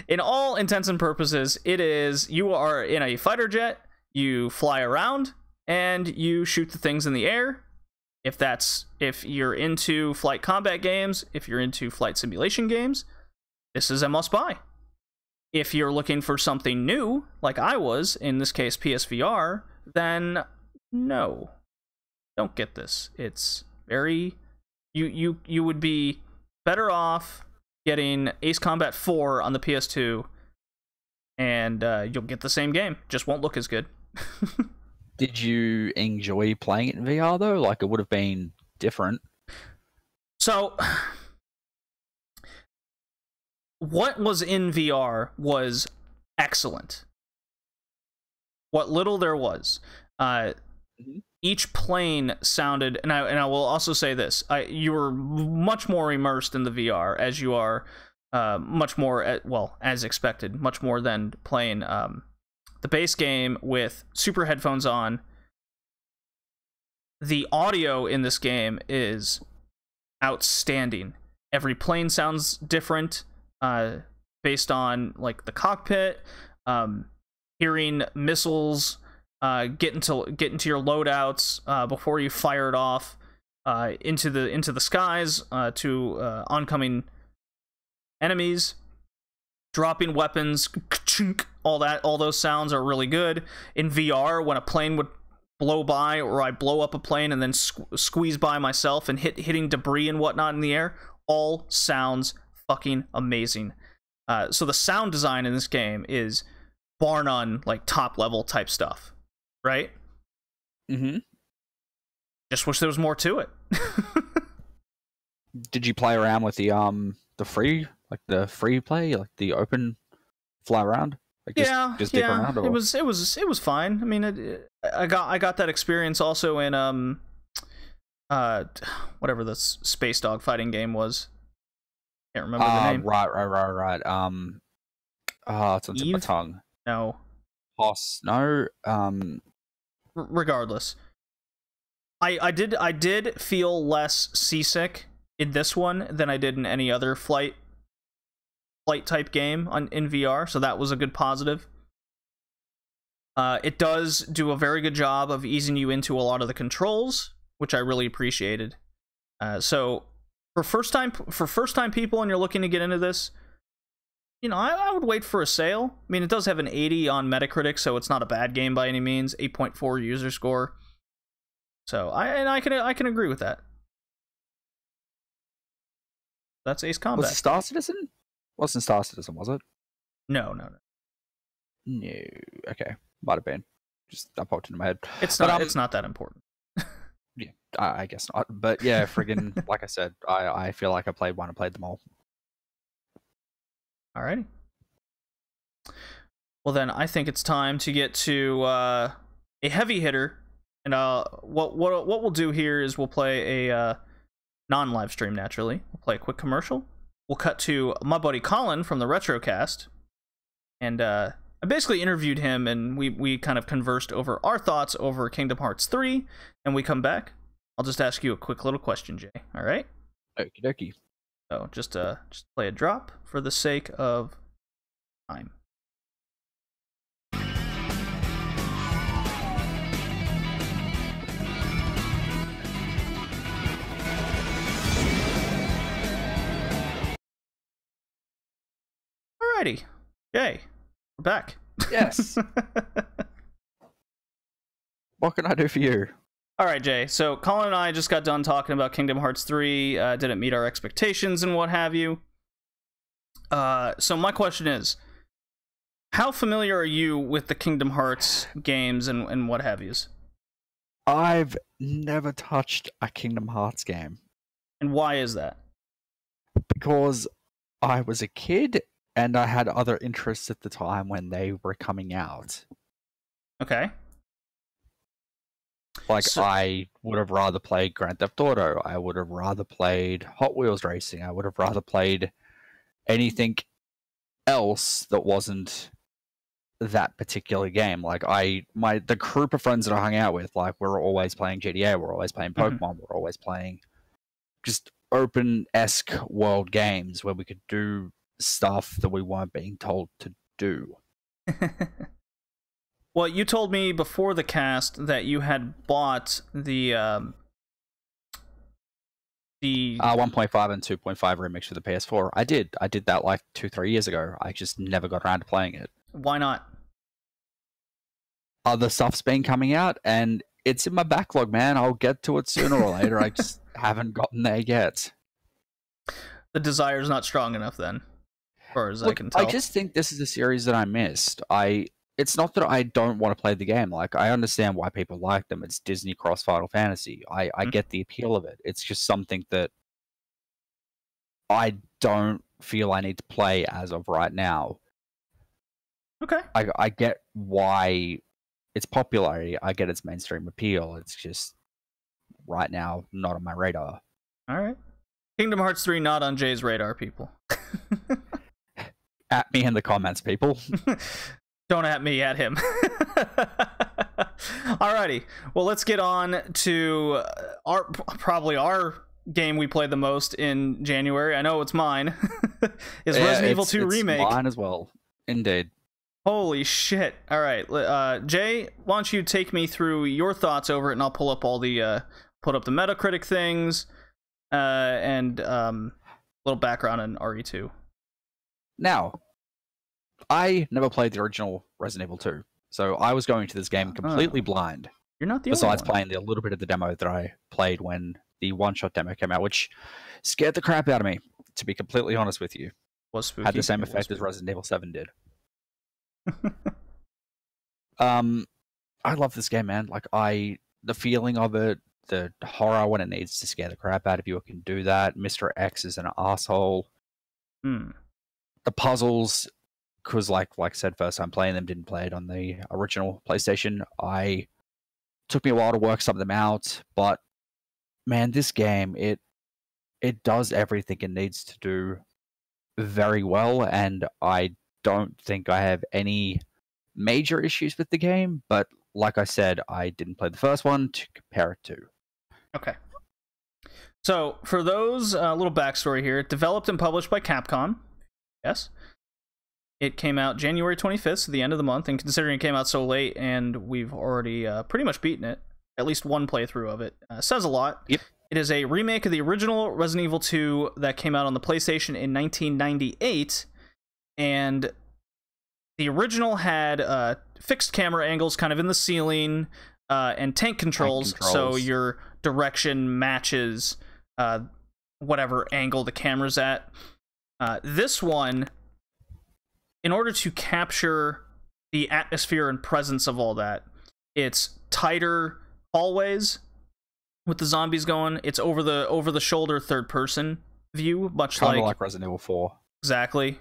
in all intents and purposes, you are in a fighter jet, you fly around, and you shoot the things in the air. If you're into flight combat games, if you're into flight simulation games, this is a must-buy. If you're looking for something new, like I was, in this case PSVR, then no. Don't get this. It's very... You would be better off getting Ace Combat 4 on the PS2, and you'll get the same game. Just won't look as good. Did you enjoy playing it in VR, though? Like, it would have been different. So... what was in VR was excellent. What little there was. Each plane sounded, and I will also say this, you were much more immersed in the VR, as you are much more, as expected, much more than playing the base game with super headphones on. The audio in this game is outstanding. Every plane sounds different. Based on like the cockpit, hearing missiles get into your loadouts before you fire it off into the skies to oncoming enemies, dropping weapons, all those sounds are really good. In VR, when a plane would blow by, or I blow up a plane and then squeeze by myself and hitting debris and whatnot in the air, all sounds fucking amazing. So the sound design in this game is bar none, like top level type stuff, right? Mm-hmm. Just wish there was more to it. Did you play around with the free play, like the open fly around? Like just dip around, or? It was fine. I mean, I got that experience also in whatever this space dog fighting game was. Can't remember the name. Right. It's on tip of my tongue. No. Hoss. No. Regardless, I did feel less seasick in this one than I did in any other flight type game in VR, so that was a good positive. It does do a very good job of easing you into a lot of the controls, which I really appreciated. So for first time people and you're looking to get into this, you know, I would wait for a sale. I mean, it does have an 80 on Metacritic, so it's not a bad game by any means. 8.4 user score. So I can agree with that. That's Ace Combat. Was it Star Citizen? Wasn't Star Citizen, was it? No. No. Okay, might have been. Just that popped into my head. It's not. It's not that important. Yeah, I guess not. But yeah, friggin', like I said, I feel like I played them all. Alrighty. Well then, I think it's time to get to a heavy hitter, and what we'll do here is we'll play a non-live stream. Naturally, we'll play a quick commercial. We'll cut to my buddy Colin from the Retrocast, and I basically interviewed him, and we kind of conversed over our thoughts over Kingdom Hearts 3. And we come back, I'll just ask you a quick little question, Jay. All right? Okie dokie. So just play a drop for the sake of time. Alrighty, Jay, we're back. Yes. What can I do for you? All right, Jay. So Colin and I just got done talking about Kingdom Hearts 3. Didn't meet our expectations and what have you. So my question is, how familiar are you with the Kingdom Hearts games and what have yous? I've never touched a Kingdom Hearts game. And why is that? Because I was a kid and I had other interests at the time when they were coming out. Okay. Like, I would have rather played Grand Theft Auto. I would have rather played Hot Wheels Racing. I would have rather played anything else that wasn't that particular game. Like, the group of friends that I hung out with, like, we're always playing GTA, we're always playing Pokemon, we're always playing just open-esque world games where we could do stuff that we weren't being told to do. Well, you told me before the cast that you had bought the 1.5 and 2.5 remix for the PS4. I did that like 2-3 years ago. I just never got around to playing it. Why not? Other stuff's been coming out, and it's in my backlog, man. I'll get to it sooner or later. I just haven't gotten there yet. The desire's not strong enough, then, as far as I can tell. I just think this is a series that I missed. It's not that I don't want to play the game. Like, I understand why people like them. It's Disney cross Final Fantasy. I get the appeal of it. It's just something that I don't feel I need to play as of right now. Okay. I get why its popularity. I get its mainstream appeal. It's just, right now, not on my radar. All right. Kingdom Hearts 3 not on Jay's radar, people. At me in the comments, people. Don't at me, at him. Alrighty, well, let's get on to probably our game we played the most in January. I know it's mine. Is Resident Evil 2 Remake. It's mine as well. Indeed. Holy shit. Alright, Jay, why don't you take me through your thoughts over it, and I'll pull up all the Metacritic things, and a little background on RE2. Now, I never played the original Resident Evil 2, so I was going to this game completely blind. You're not the besides only one. playing the little bit of the demo that I played when the one-shot demo came out, which scared the crap out of me, to be completely honest with you. Was spooky. Had the same effect as Resident Evil 7 did. I love this game, man. Like, the feeling of it, the horror when it needs to scare the crap out of you, it can do that. Mr. X is an asshole. The puzzles, because like I said, first time playing them, didn't play it on the original PlayStation. Took me a while to work some of them out, but man, this game, it does everything it needs to do very well, and I don't think I have any major issues with the game, but like I said, I didn't play the first one to compare it to. Okay. So, for those, a little backstory here. Developed and published by Capcom. Yes. It came out January 25th, so the end of the month, and considering it came out so late and we've already pretty much beaten it, at least one playthrough of it, says a lot. Yep. It is a remake of the original Resident Evil 2 that came out on the PlayStation in 1998, and the original had fixed camera angles kind of in the ceiling, and tank controls, so your direction matches whatever angle the camera's at. This one, in order to capture the atmosphere and presence of all that, it's tighter hallways with the zombies going. It's over the shoulder third person view, much like Resident Evil 4. Exactly.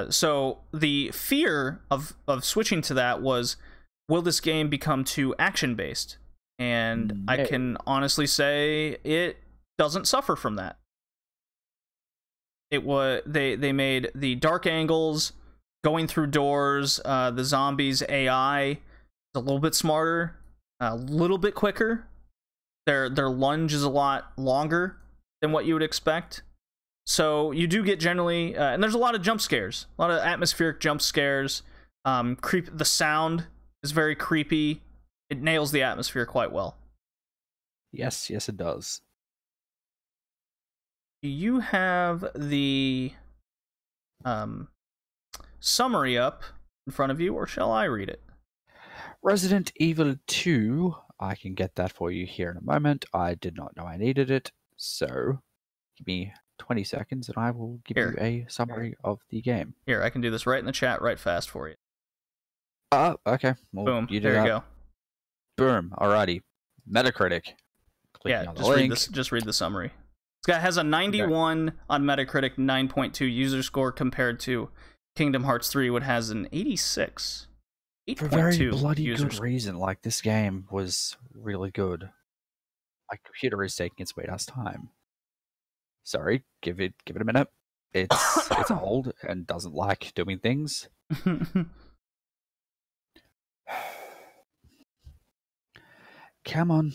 So the fear of switching to that was, will this game become too action based? And I can honestly say it doesn't suffer from that. It was they made the dark angles, going through doors, the zombies AI is a little bit smarter, a little bit quicker. Their lunge is a lot longer than what you would expect. So you do get generally, and there's a lot of jump scares, a lot of atmospheric jump scares. The sound is very creepy. It nails the atmosphere quite well. Yes, it does. Do you have the summary up in front of you, or shall I read it? Resident Evil 2, I can get that for you here in a moment. I did not know I needed it, so give me 20 seconds and I will give you a summary of the game. Here, I can do this right in the chat right fast for you. Okay. Well, boom, you do there that. you go. Boom, alrighty. Metacritic. Clicking on the link. Just read the summary. This guy has a 91 on Metacritic, 9.2 user score, compared to Kingdom Hearts 3, which has an 86. 8.2 for a very bloody user good reason. Like, this game was really good. My computer is taking its sweet ass time. Sorry, give it a minute. It's old and doesn't like doing things. Come on.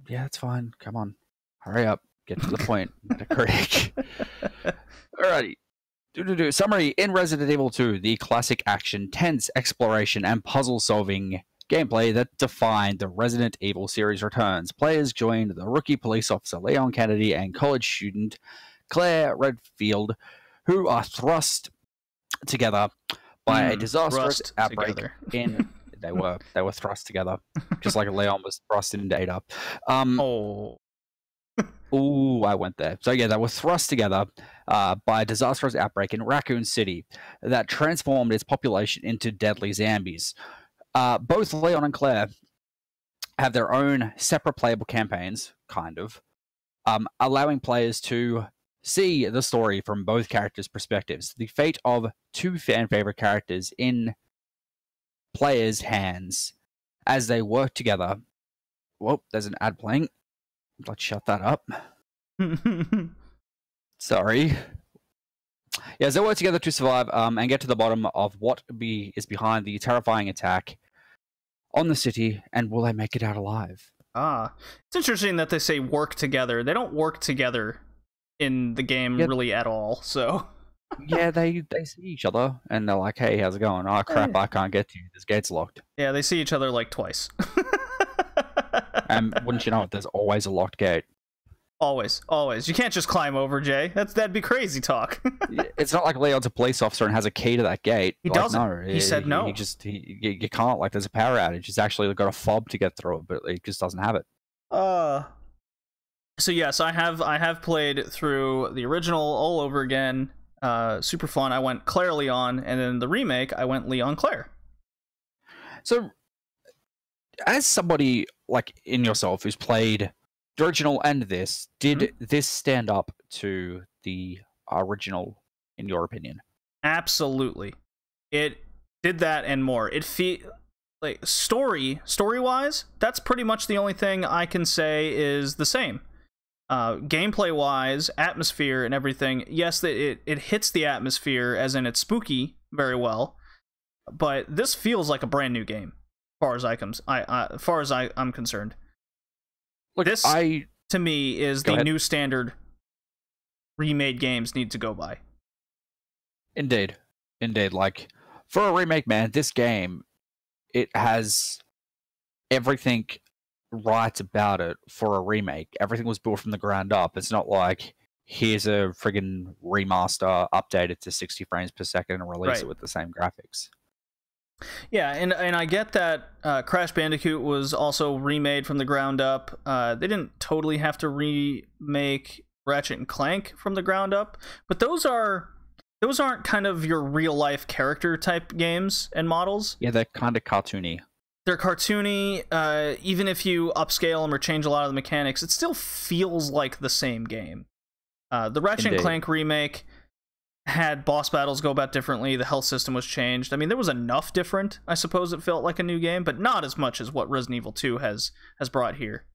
Yeah, it's fine. Come on. Hurry up. Get to the point. Metacritic. Alrighty. Summary. In Resident Evil 2, the classic action, tense exploration, and puzzle-solving gameplay that defined the Resident Evil series returns. Players joined the rookie police officer Leon Kennedy and college student Claire Redfield, who are thrust together by a disastrous outbreak in... They were thrust together, just like Leon was thrust into Ada. Ooh, I went there. So yeah, they were thrust together by a disastrous outbreak in Raccoon City that transformed its population into deadly zombies. Both Leon and Claire have their own separate playable campaigns, kind of, allowing players to see the story from both characters' perspectives. The fate of two fan-favorite characters in players' hands as they work together. Whoa, there's an ad playing. Let's shut that up. Sorry. Yeah, as they work together to survive and get to the bottom of what is behind the terrifying attack on the city, and will they make it out alive? It's interesting that they say work together. They don't work together in the game really at all, so... Yeah, they see each other, and they're like, hey, how's it going? Oh, crap, I can't get to you. This gate's locked. Yeah, they see each other, like, twice. And wouldn't you know it, there's always a locked gate. Always. You can't just climb over, Jay. That'd be crazy talk. It's not like Leon's a police officer and has a key to that gate. He doesn't. No, he said no. You can't, like, there's a power outage. He's actually got a fob to get through it, but he just doesn't have it. So yes, I have played through the original all over again. Super fun. I went Claire Leon, and then the remake I went Leon Claire. So, as somebody like in yourself who's played the original and this, did this stand up to the original in your opinion? Absolutely, it did that and more. It like story wise, that's pretty much the only thing I can say is the same. Gameplay wise, atmosphere and everything, yes, it hits the atmosphere, as in it's spooky very well, but this feels like a brand new game as far as I'm concerned. Look, this to me is the new standard remade games need to go by. Indeed. Like, for a remake, man, this game, it has everything right about it for a remake. Everything was built from the ground up. It's not like, here's a friggin' remaster, update it to 60 frames per second and release it with the same graphics. Yeah, and I get that Crash Bandicoot was also remade from the ground up. They didn't totally have to remake Ratchet and Clank from the ground up, but those aren't kind of your real life character type games and models. Yeah, they're kind of cartoony. They're cartoony. Even if you upscale them or change a lot of the mechanics, it still feels like the same game. The Ratchet and Clank remake had boss battles go about differently. The health system was changed. I mean, there was enough different. I suppose it felt like a new game, but not as much as what Resident Evil 2 has brought here.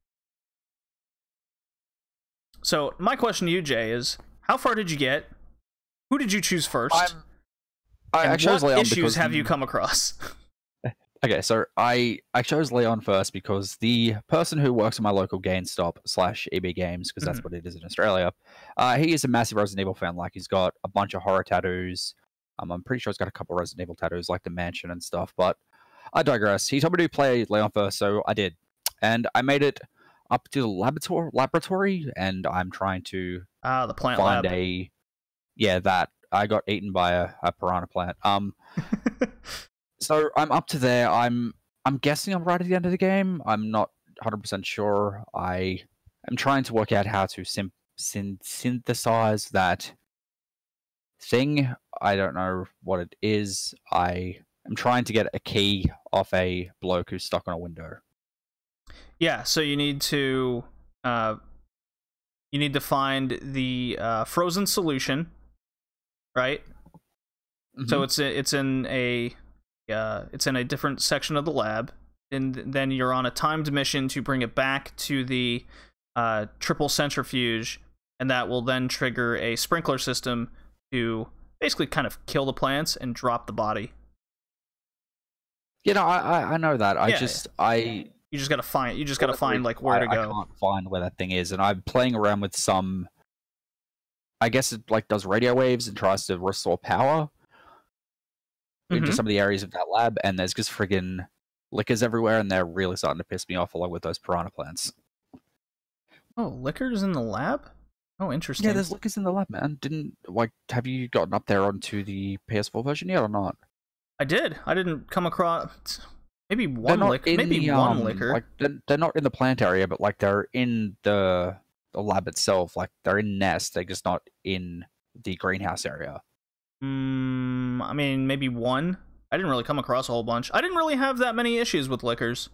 So my question to you, Jay, is how far did you get? Who did you choose first? I chose what Leon issues have you come across? Okay, so I chose Leon first because the person who works at my local GameStop / EB Games, because that's what it is in Australia, he is a massive Resident Evil fan. Like, he's got a bunch of horror tattoos. I'm pretty sure he's got a couple of Resident Evil tattoos, like the mansion and stuff. But I digress. He told me to play Leon first, so I did, and I made it up to the laboratory, and I'm trying to the plant find lab. that I got eaten by a piranha plant. So I'm up to there. I'm guessing I'm right at the end of the game. I'm not 100% sure. I am trying to work out how to synthesize that thing. I don't know what it is. I am trying to get a key off a bloke who's stuck on a window. Yeah, so you need to find the frozen solution, right? So it's in a different section of the lab, and then you're on a timed mission to bring it back to the triple centrifuge, and that will then trigger a sprinkler system to basically kind of kill the plants and drop the body. You know, I know that. You just gotta find like where to go. I can't find where that thing is, and I'm playing around with some. I guess it like does radio waves and tries to restore power into some of the areas of that lab, and there's just friggin' lickers everywhere, and they're really starting to piss me off along with those piranha plants. Oh, lickers in the lab? Oh, interesting. Yeah, there's lickers in the lab, man. Have you gotten up there onto the PS4 version yet or not? I did. I didn't come across maybe one licker. Maybe one licker. Like they're not in the plant area, but like they're in the lab itself. Like they're in nests. They're just not in the greenhouse area. I mean, maybe one. I didn't really come across a whole bunch. I didn't really have that many issues with lickers.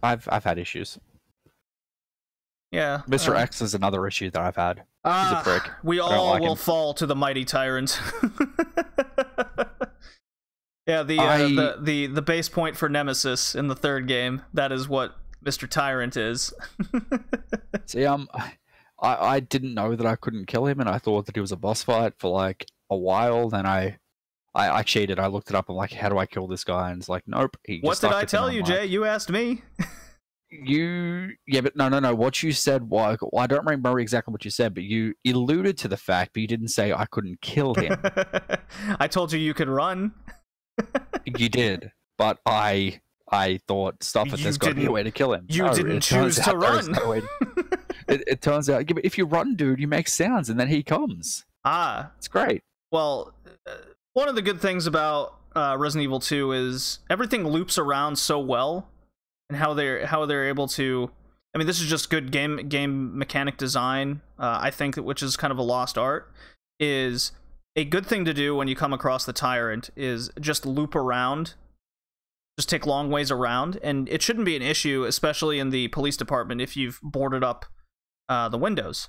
I've had issues. Yeah. Mr. X is another issue that I've had. He's a prick. We all will fall to the mighty tyrant. Yeah, the base point for Nemesis in the third game. That is what Mr. Tyrant is. See, I didn't know that I couldn't kill him, and I thought that he was a boss fight for like a while. Then I cheated. I looked it up. I'm like, how do I kill this guy? And it's like, nope. What did I tell you, Jay? You asked me. But no. What you said was, I don't remember exactly what you said, but you alluded to the fact, but you didn't say I couldn't kill him. I told you could run. You did, but I thought, stop it. There's got to be a way to kill him. You didn't choose to run. It turns out, if you run, dude, you make sounds, and then he comes. It's great. Well, one of the good things about Resident Evil 2 is everything loops around so well, and how they're able to I mean, this is just good game mechanic design. I think that, which is kind of a lost art, is a good thing to do when you come across the tyrant is just loop around, just take long ways around, and it shouldn't be an issue, especially in the police department if you've boarded up the windows.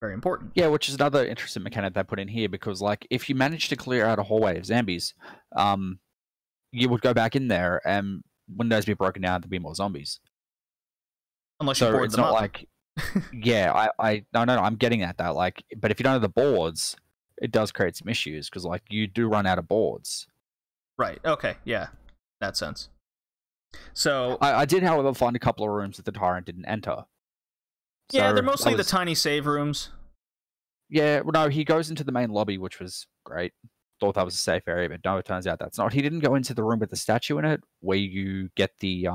Very important. Yeah, which is another interesting mechanic they put in here, because like if you manage to clear out a hallway of zombies, you would go back in there and windows be broken down to be more zombies. Unless you board it's them not up. like yeah, no, I'm getting at that. Like, but if you don't have the boards, it does create some issues because like you do run out of boards. Right. Okay. Yeah. That sense. So I did, however, find a couple of rooms that the tyrant didn't enter. Yeah, So they're mostly the tiny save rooms. Yeah, well, no, he goes into the main lobby, which was great. Thought that was a safe area, but no, it turns out that's not. He didn't go into the room with the statue in it, where you get the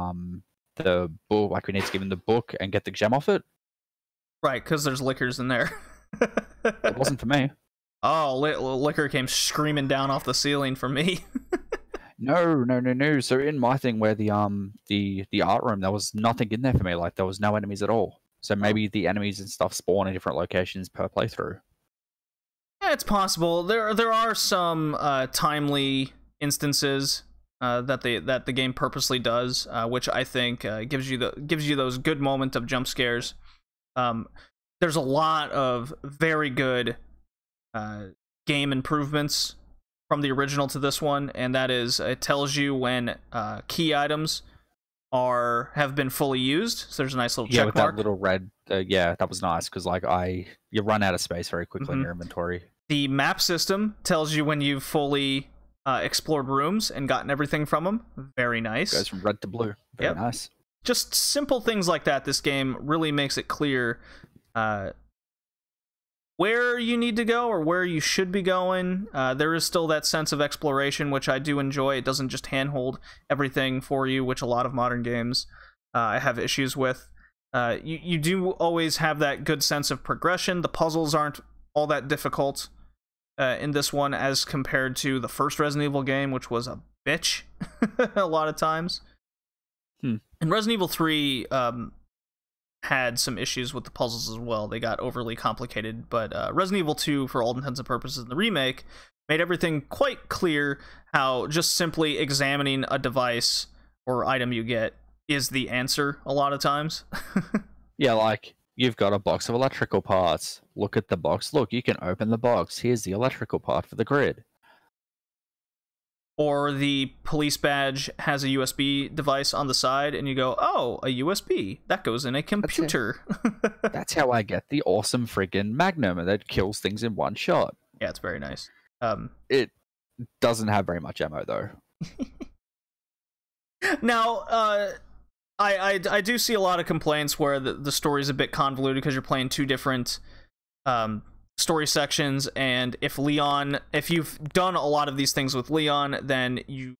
book. Like, we need to give him the book and get the gem off it. Right, because there's liquors in there. It wasn't for me. Oh, liquor came screaming down off the ceiling for me. No. So in my thing, where the art room, there was nothing in there for me. Like, there was no enemies at all. So maybe the enemies and stuff spawn in different locations per playthrough. Yeah, it's possible. There are some timely instances that the game purposely does, which I think gives you those good moment of jump scares. There's a lot of very good game improvements from the original to this one, and that is, it tells you when key items have been fully used. So there's a nice little check with mark. That little red. Yeah, that was nice because like you run out of space very quickly in your inventory. The map system tells you when you've fully explored rooms and gotten everything from them. Very nice. Goes from red to blue. Very nice. Just simple things like that. This game really makes it clear where you need to go or where you should be going. There is still that sense of exploration, which I do enjoy. It doesn't just handhold everything for you, which a lot of modern games I have issues with. You do always have that good sense of progression. The puzzles aren't all that difficult in this one as compared to the first Resident Evil game, which was a bitch a lot of times. And Resident Evil 3 had some issues with the puzzles as well. They got overly complicated, but Resident Evil 2, for all intents and purposes, in the remake, made everything quite clear how just simply examining a device or item you get is the answer a lot of times. Yeah, like, you've got a box of electrical parts. Look at the box. Look, you can open the box. Here's the electrical part for the grid. Or the police badge has a USB device on the side, and you go, oh, a USB. That goes in a computer. That's how I get the awesome friggin' Magnum that kills things in one shot. Yeah, it's very nice. It doesn't have very much ammo, though. Now, I do see a lot of complaints where the story's a bit convoluted because you're playing two different story sections, and if you've done a lot of these things with Leon, then you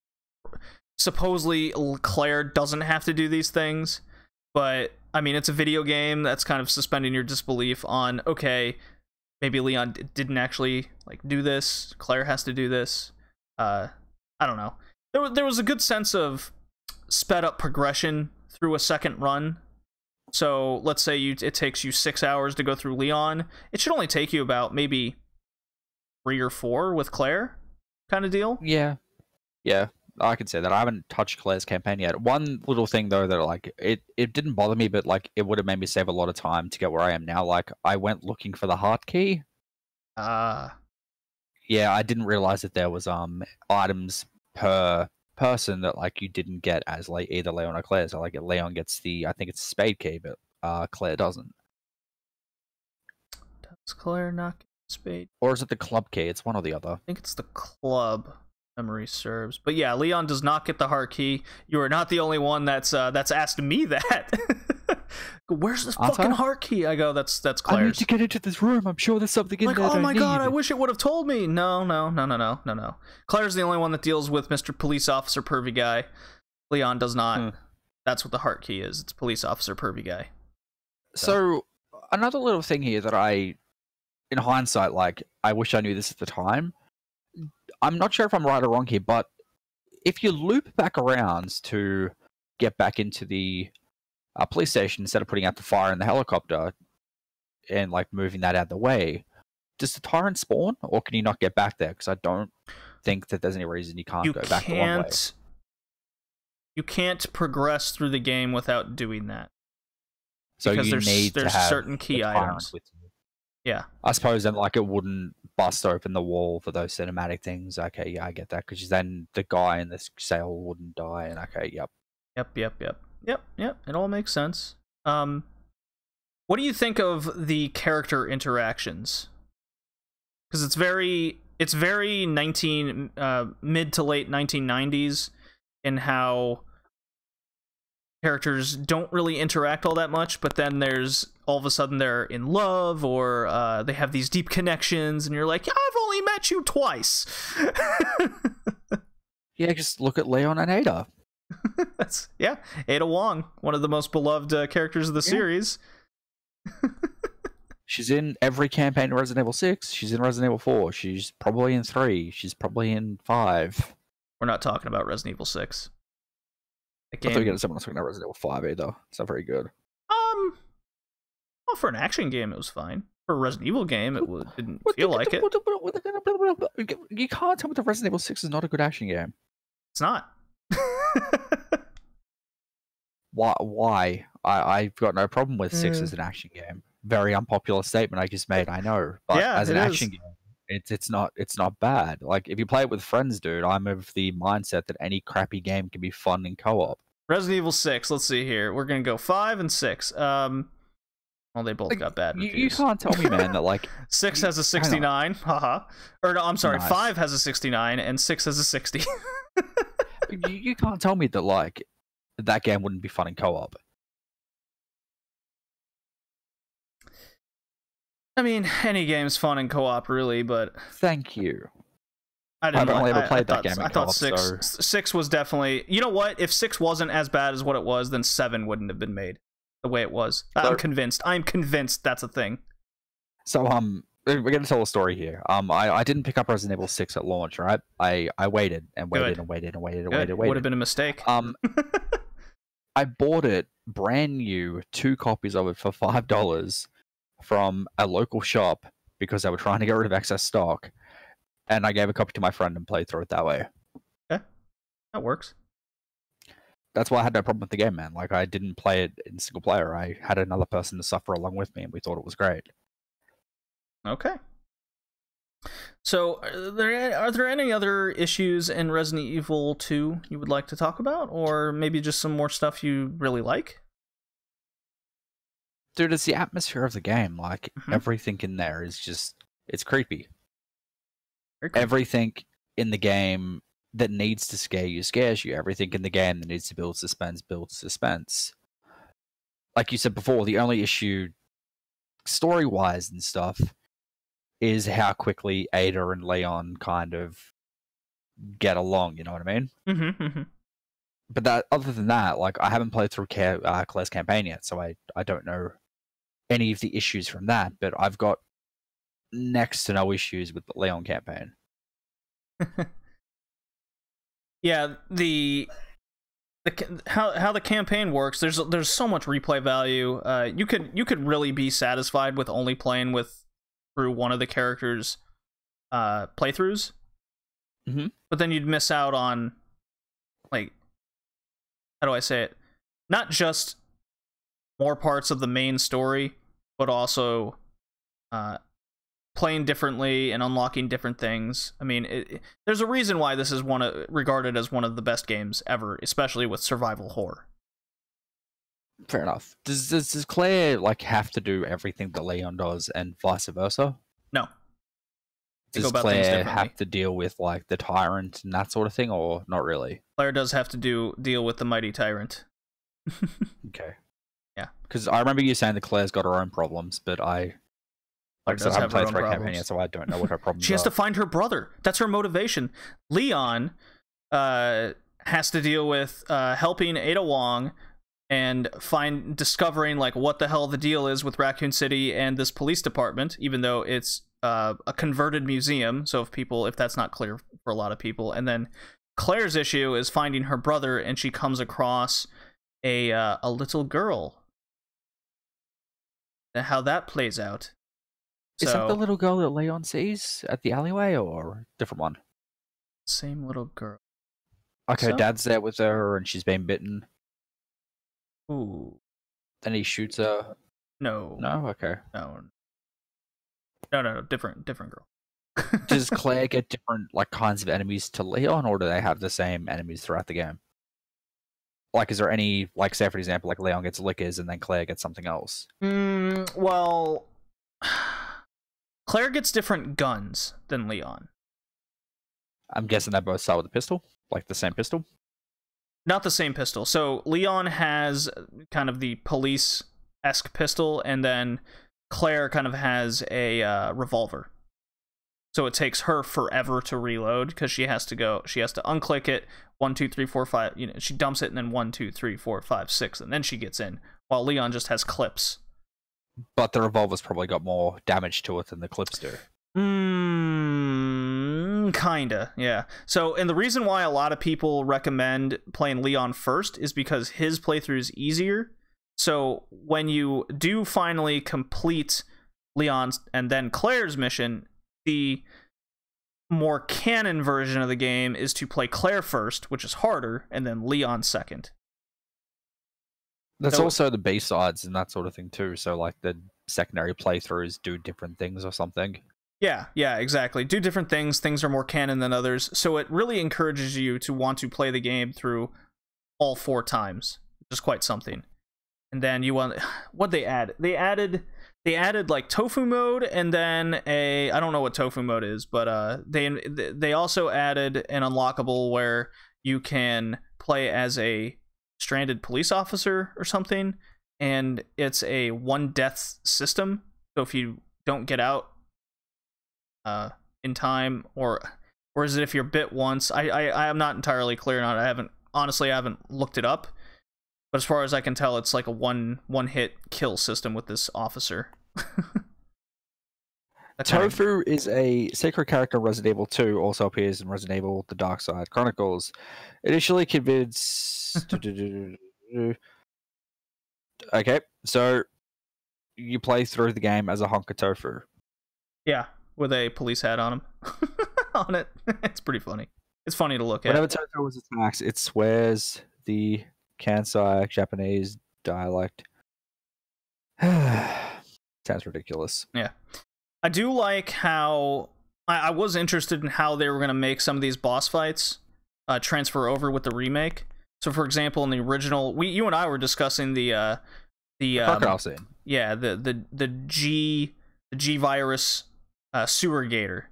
supposedly Claire doesn't have to do these things. But I mean, it's a video game. That's kind of suspending your disbelief on, okay, maybe Leon didn't actually like do this, Claire has to do this. I don't know. There was a good sense of sped up progression through a second run. So let's say it takes you 6 hours to go through Leon. It should only take you about maybe 3 or 4 with Claire, kind of deal. Yeah, I can say that. I haven't touched Claire's campaign yet. One little thing though that like it didn't bother me, but like it would have made me save a lot of time to get where I am now. Like I went looking for the heart key. Yeah, I didn't realize that there was items per person that like you didn't get as like either Leon or Claire. So like Leon gets I think it's a spade key, but Claire doesn't. Does Claire not get a spade? Or is it the club key? It's one or the other. I think it's the club, memory serves. But yeah, Leon does not get the heart key. You are not the only one that's asked me that. Where's this fucking heart key? I go, that's Claire's. I need to get into this room. I'm sure there's something in there. Like, oh my god, I wish it would have told me. No. Claire's the only one that deals with Mr. Police Officer Pervy Guy. Leon does not. That's what the heart key is. It's Police Officer Pervy Guy. So another little thing here that in hindsight, like, I wish I knew this at the time. I'm not sure if I'm right or wrong here, but if you loop back around to get back into the a police station, instead of putting out the fire in the helicopter and like moving that out of the way, does the tyrant spawn, or can you not get back there? Because I don't think that there's any reason you can't go back the one way. You can't progress through the game without doing that. So because there's certain key items. With you. Yeah. I suppose then like it wouldn't bust open the wall for those cinematic things. Okay, yeah, I get that. Because then the guy in this sail wouldn't die. And okay, yep. Yep. It all makes sense. What do you think of the character interactions? Because it's very mid to late 1990s in how characters don't really interact all that much, but then there's all of a sudden they're in love, or they have these deep connections, and you're like, yeah, I've only met you twice. Yeah, just look at Leon and Ada. Ada Wong, one of the most beloved characters of the series. She's in every campaign in Resident Evil 6. She's in Resident Evil 4. She's probably in 3. She's probably in 5. We're not talking about Resident Evil 6. I thought you were someone else talking about Resident Evil 5 either. It's not very good. Well, for an action game, it was fine. For a Resident Evil game, it didn't feel like it. You can't tell me that Resident Evil 6 is not a good action game. It's not. Why? I've got no problem with 6 as an action game. Very unpopular statement I just made, I know. But as an action game, it's not bad. Like, if you play it with friends, dude, I'm of the mindset that any crappy game can be fun in co-op. Resident Evil 6, let's see here. We're gonna go 5 and 6. Well, they both got bad reviews. You can't tell me, man, that like 6 has a 69, haha. Or no, I'm sorry, nice. 5 has a 69 and 6 has a 60. You can't tell me that like that game wouldn't be fun in co-op. I mean, any game's fun in co-op, really, but thank you. I've only ever played that game. I thought 6 was definitely. You know what? If 6 wasn't as bad as what it was, then 7 wouldn't have been made the way it was. I'm convinced. I'm convinced that's a thing. So we're gonna tell a story here. I didn't pick up Resident Evil 6 at launch, right? I waited and waited and waited and waited and waited. Would have been a mistake. I bought it brand new, 2 copies of it for $5 from a local shop because they were trying to get rid of excess stock, and I gave a copy to my friend and played through it that way. Okay, that works. That's why I had no problem with the game, man. Like, I didn't play it in single player. I had another person to suffer along with me, and we thought it was great. Okay. So, are there any other issues in Resident Evil 2 you would like to talk about? Or maybe just some more stuff you really like? Dude, it's the atmosphere of the game. Like, everything in there is just... It's creepy. Everything in the game that needs to scare you scares you. Everything in the game that needs to build suspense builds suspense. Like you said before, the only issue, story-wise and stuff, is how quickly Ada and Leon kind of get along, you know what I mean? But that, other than that, like, I haven't played through Claire's campaign yet, so I don't know any of the issues from that, but I've got next to no issues with the Leon campaign. Yeah, how the campaign works, there's so much replay value. You could really be satisfied with only playing through one of the characters' playthroughs, but then you'd miss out on, like, how do I say it? Not just more parts of the main story, but also playing differently and unlocking different things. I mean, there's a reason why this is regarded as one of the best games ever, especially with survival horror. Fair enough. Does Claire like have to do everything that Leon does, and vice versa? No. Does Claire have to deal with like the tyrant and that sort of thing, or not really? Claire does have to deal with the mighty tyrant. Okay. Yeah. Because I remember you saying that Claire's got her own problems, but I haven't played through her campaign yet, so I don't know what her problems are. She has to find her brother. That's her motivation. Leon has to deal with helping Ada Wong and discovering like what the hell the deal is with Raccoon City and this police department, even though it's a converted museum. So if that's not clear for a lot of people. And then Claire's issue is finding her brother, and she comes across a little girl. And how that plays out. Is that the So, little girl that Leon sees at the alleyway, or a different one? same little girl. Like her So? dad's there with her, and she's been bitten. Ooh, Then he shoots her. no, No, okay. no, different girl. Does Claire get different like kinds of enemies to Leon, or do they have the same enemies throughout the game? Like, is there any, like, say for example, like Leon gets lickers and then Claire gets something else? Well, Claire gets different guns than Leon. I'm guessing they both start with a pistol, like the same pistol. Not the same pistol. So Leon has kind of the police-esque pistol, and then Claire kind of has a revolver. So it takes her forever to reload because she has to unclick it, 1, 2, 3, 4, 5. You know, she dumps it, and then 1, 2, 3, 4, 5, 6, and then she gets in. While Leon just has clips. But the revolver's probably got more damage to it than the clips do. Kinda, yeah. So, and the reason why a lot of people recommend playing Leon first is because his playthrough is easier. So, when you do finally complete Leon's and then Claire's mission, the more canon version of the game is to play Claire first, which is harder, and then Leon second. There's So- also the B-sides and that sort of thing too, so like the secondary playthroughs do different things or something. Yeah, exactly. Do different things. Things are more canon than others. So it really encourages you to want to play the game through all 4 times, which is quite something. And then you want... What'd they add? They added like tofu mode, and then I don't know what tofu mode is, but they also added an unlockable where you can play as a stranded police officer or something, and it's a 1 death system. So if you don't get out in time, or is it if you're bit once? I am not entirely clear on it. I haven't looked it up, but as far as I can tell, it's like a one hit kill system with this officer. Tofu is a secret character in Resident Evil 2, also appears in Resident Evil The Dark Side Chronicles. Initially convinced... Okay, so you play through the game as a hunk of tofu. Yeah, with a police hat on him. On it. It's pretty funny. It's funny to look at. Whenever tofu was attacks, it swears the Kansai Japanese dialect. Sounds ridiculous. Yeah. I do like how... I was interested in how they were going to make some of these boss fights transfer over with the remake. So, for example, in the original... You and I were discussing the crocodile scene. Yeah, the G virus sewer gator.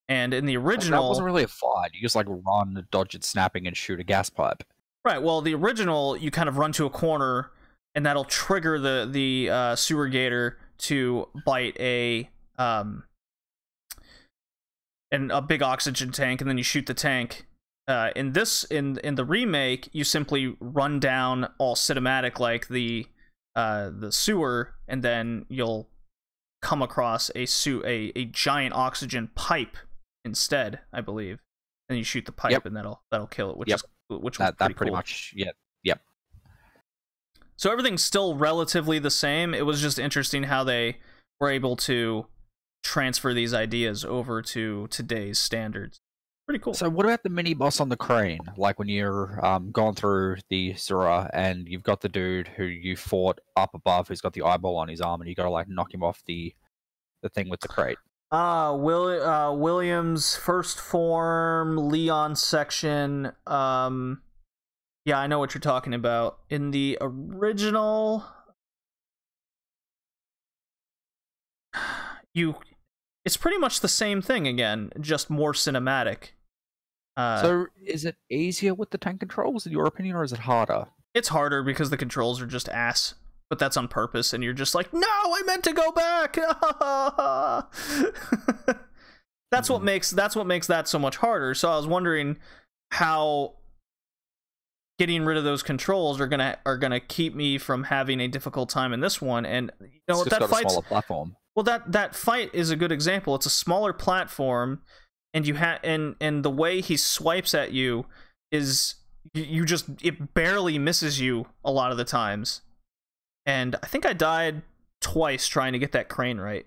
And in the original... That wasn't really a fight. You just like run, dodge it snapping, and shoot a gas pipe. Right, well, the original, you kind of run to a corner, and that'll trigger the sewer gator to bite a big oxygen tank, and then you shoot the tank. In the remake, you simply run down all cinematic like the sewer, and then you'll come across a giant oxygen pipe instead, I believe. And you shoot the pipe, and that'll kill it, which was pretty cool. Much, yeah. So everything's still relatively the same. It was just interesting how they were able to transfer these ideas over to today's standards. Pretty cool. So what about the mini boss on the crane? Like when you're going through the sewer and you've got the dude who you fought up above who's got the eyeball on his arm, and you got to like knock him off the thing with the crate. William's first form, Leon section. Yeah, I know what you're talking about. In the original, it's pretty much the same thing again, just more cinematic. So is it easier with the tank controls in your opinion, or is it harder? It's harder because the controls are just ass, but that's on purpose, and you're just like, no, I meant to go back. That's what makes that so much harder. So I was wondering how getting rid of those controls are gonna keep me from having a difficult time in this one. And you know, It's just got a smaller platform. Well, that fight is a good example. It's a smaller platform, and you and the way he swipes at you is you just, it barely misses you a lot of the times. And I think I died twice trying to get that crane right.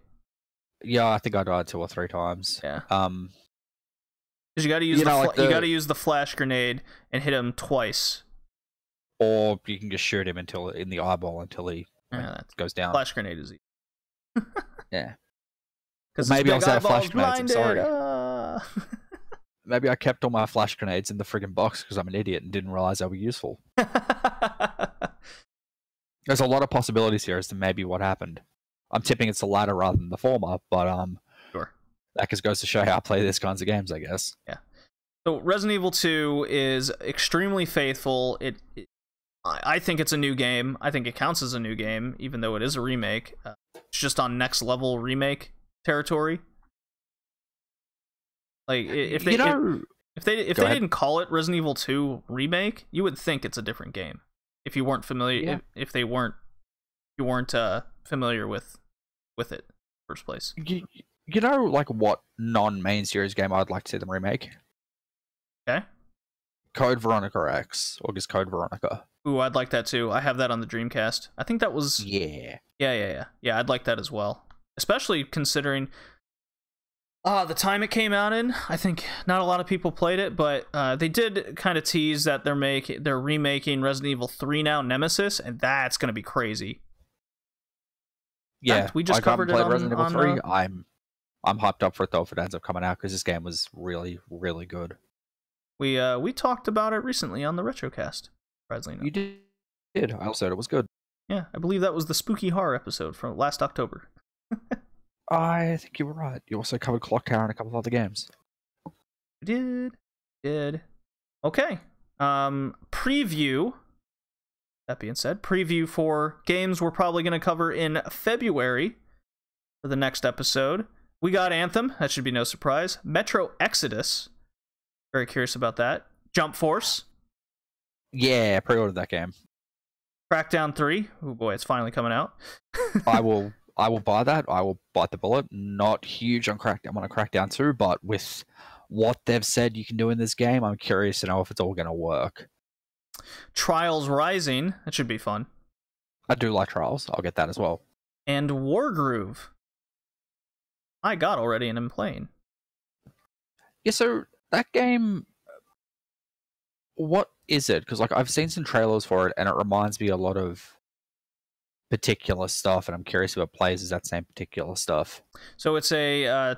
Yeah, I think I died 2 or 3 times. Yeah. Because you got to use you got to use the flash grenade and hit him twice. Or you can just shoot him until in the eyeball until he goes down. Flash grenade is easy. Yeah. Because maybe I was out of flash grenades. I'm sorry. Maybe I kept all my flash grenades in the friggin' box because I'm an idiot and didn't realize they were useful. There's a lot of possibilities here as to maybe what happened. I'm tipping it's the latter rather than the former, but sure. That just goes to show how I play these kinds of games, I guess. Yeah. So Resident Evil 2 is extremely faithful. I think it's a new game. I think it counts as a new game, even though it is a remake. It's just on next level remake territory. Like if they didn't call it Resident Evil 2 remake, you would think it's a different game. If you weren't familiar, if you weren't familiar with it in the first place. You know, like what non-main series game I'd like to see them remake? Okay. Code Veronica X, or just Code Veronica. Ooh, I'd like that too. I have that on the Dreamcast. I think that was... Yeah. Yeah, I'd like that as well. Especially considering the time it came out in. I think not a lot of people played it, but they did kind of tease that they're remaking Resident Evil 3 now, Nemesis, and that's going to be crazy. Yeah, fact, we just covered it on Resident Evil 3. I'm hyped up for it though if it ends up coming out because this game was really, really good. We talked about it recently on the Retrocast. You did. I also said it was good. Yeah, I believe that was the spooky horror episode from last October. I think you were right. You also covered Clock Tower and a couple of other games. Did. Okay. Preview. That being said, preview for games we're probably going to cover in February for the next episode. We got Anthem. That should be no surprise. Metro Exodus. Very curious about that. Jump Force. Yeah, pre-ordered that game. Crackdown 3. Oh boy, it's finally coming out. I will buy that. I will bite the bullet. Not huge on Crackdown. I'm on Crackdown 2, but with what they've said you can do in this game, I'm curious to know if it's all going to work. Trials Rising. That should be fun. I do like Trials. I'll get that as well. And Wargroove. I got already and I'm playing. Yeah, so that game, what is it? Because like I've seen some trailers for it and it reminds me a lot of particular stuff, and I'm curious if it plays as that same particular stuff. So it's a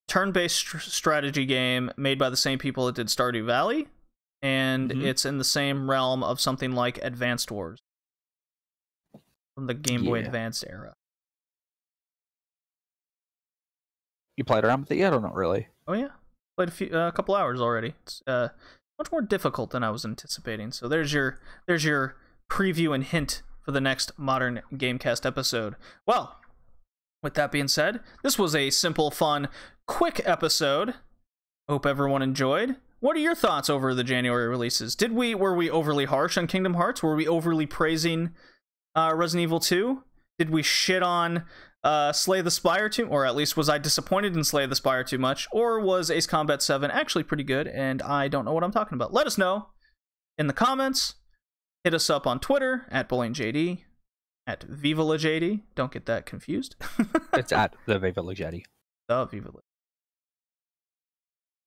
turn-based strategy game made by the same people that did Stardew Valley, and it's in the same realm of something like Advanced Wars from the Game Boy Advanced era. You played around with it yet, or not really? Oh yeah, played a couple hours already. It's much more difficult than I was anticipating. So there's your preview and hint for the next Modern Gamecast episode. Well, with that being said, this was a simple, fun, quick episode. Hope everyone enjoyed. What are your thoughts over the January releases? Were we overly harsh on Kingdom Hearts? Were we overly praising Resident Evil 2? Did we shit on Slay the Spire too? Or at least was I disappointed in Slay the Spire too much? Or was Ace Combat 7 actually pretty good and I don't know what I'm talking about? Let us know in the comments. Hit us up on Twitter at BowlingJD, at VivalaJD. Don't get that confused. It's at the VivalaJD. The Vivala.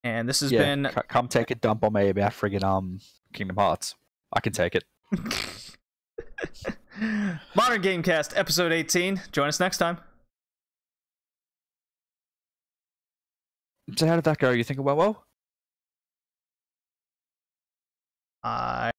And this has been... Come take a dump on me about friggin' Kingdom Hearts. I can take it. Modern Gamecast, episode 18. Join us next time. So how did that go? You think it went well?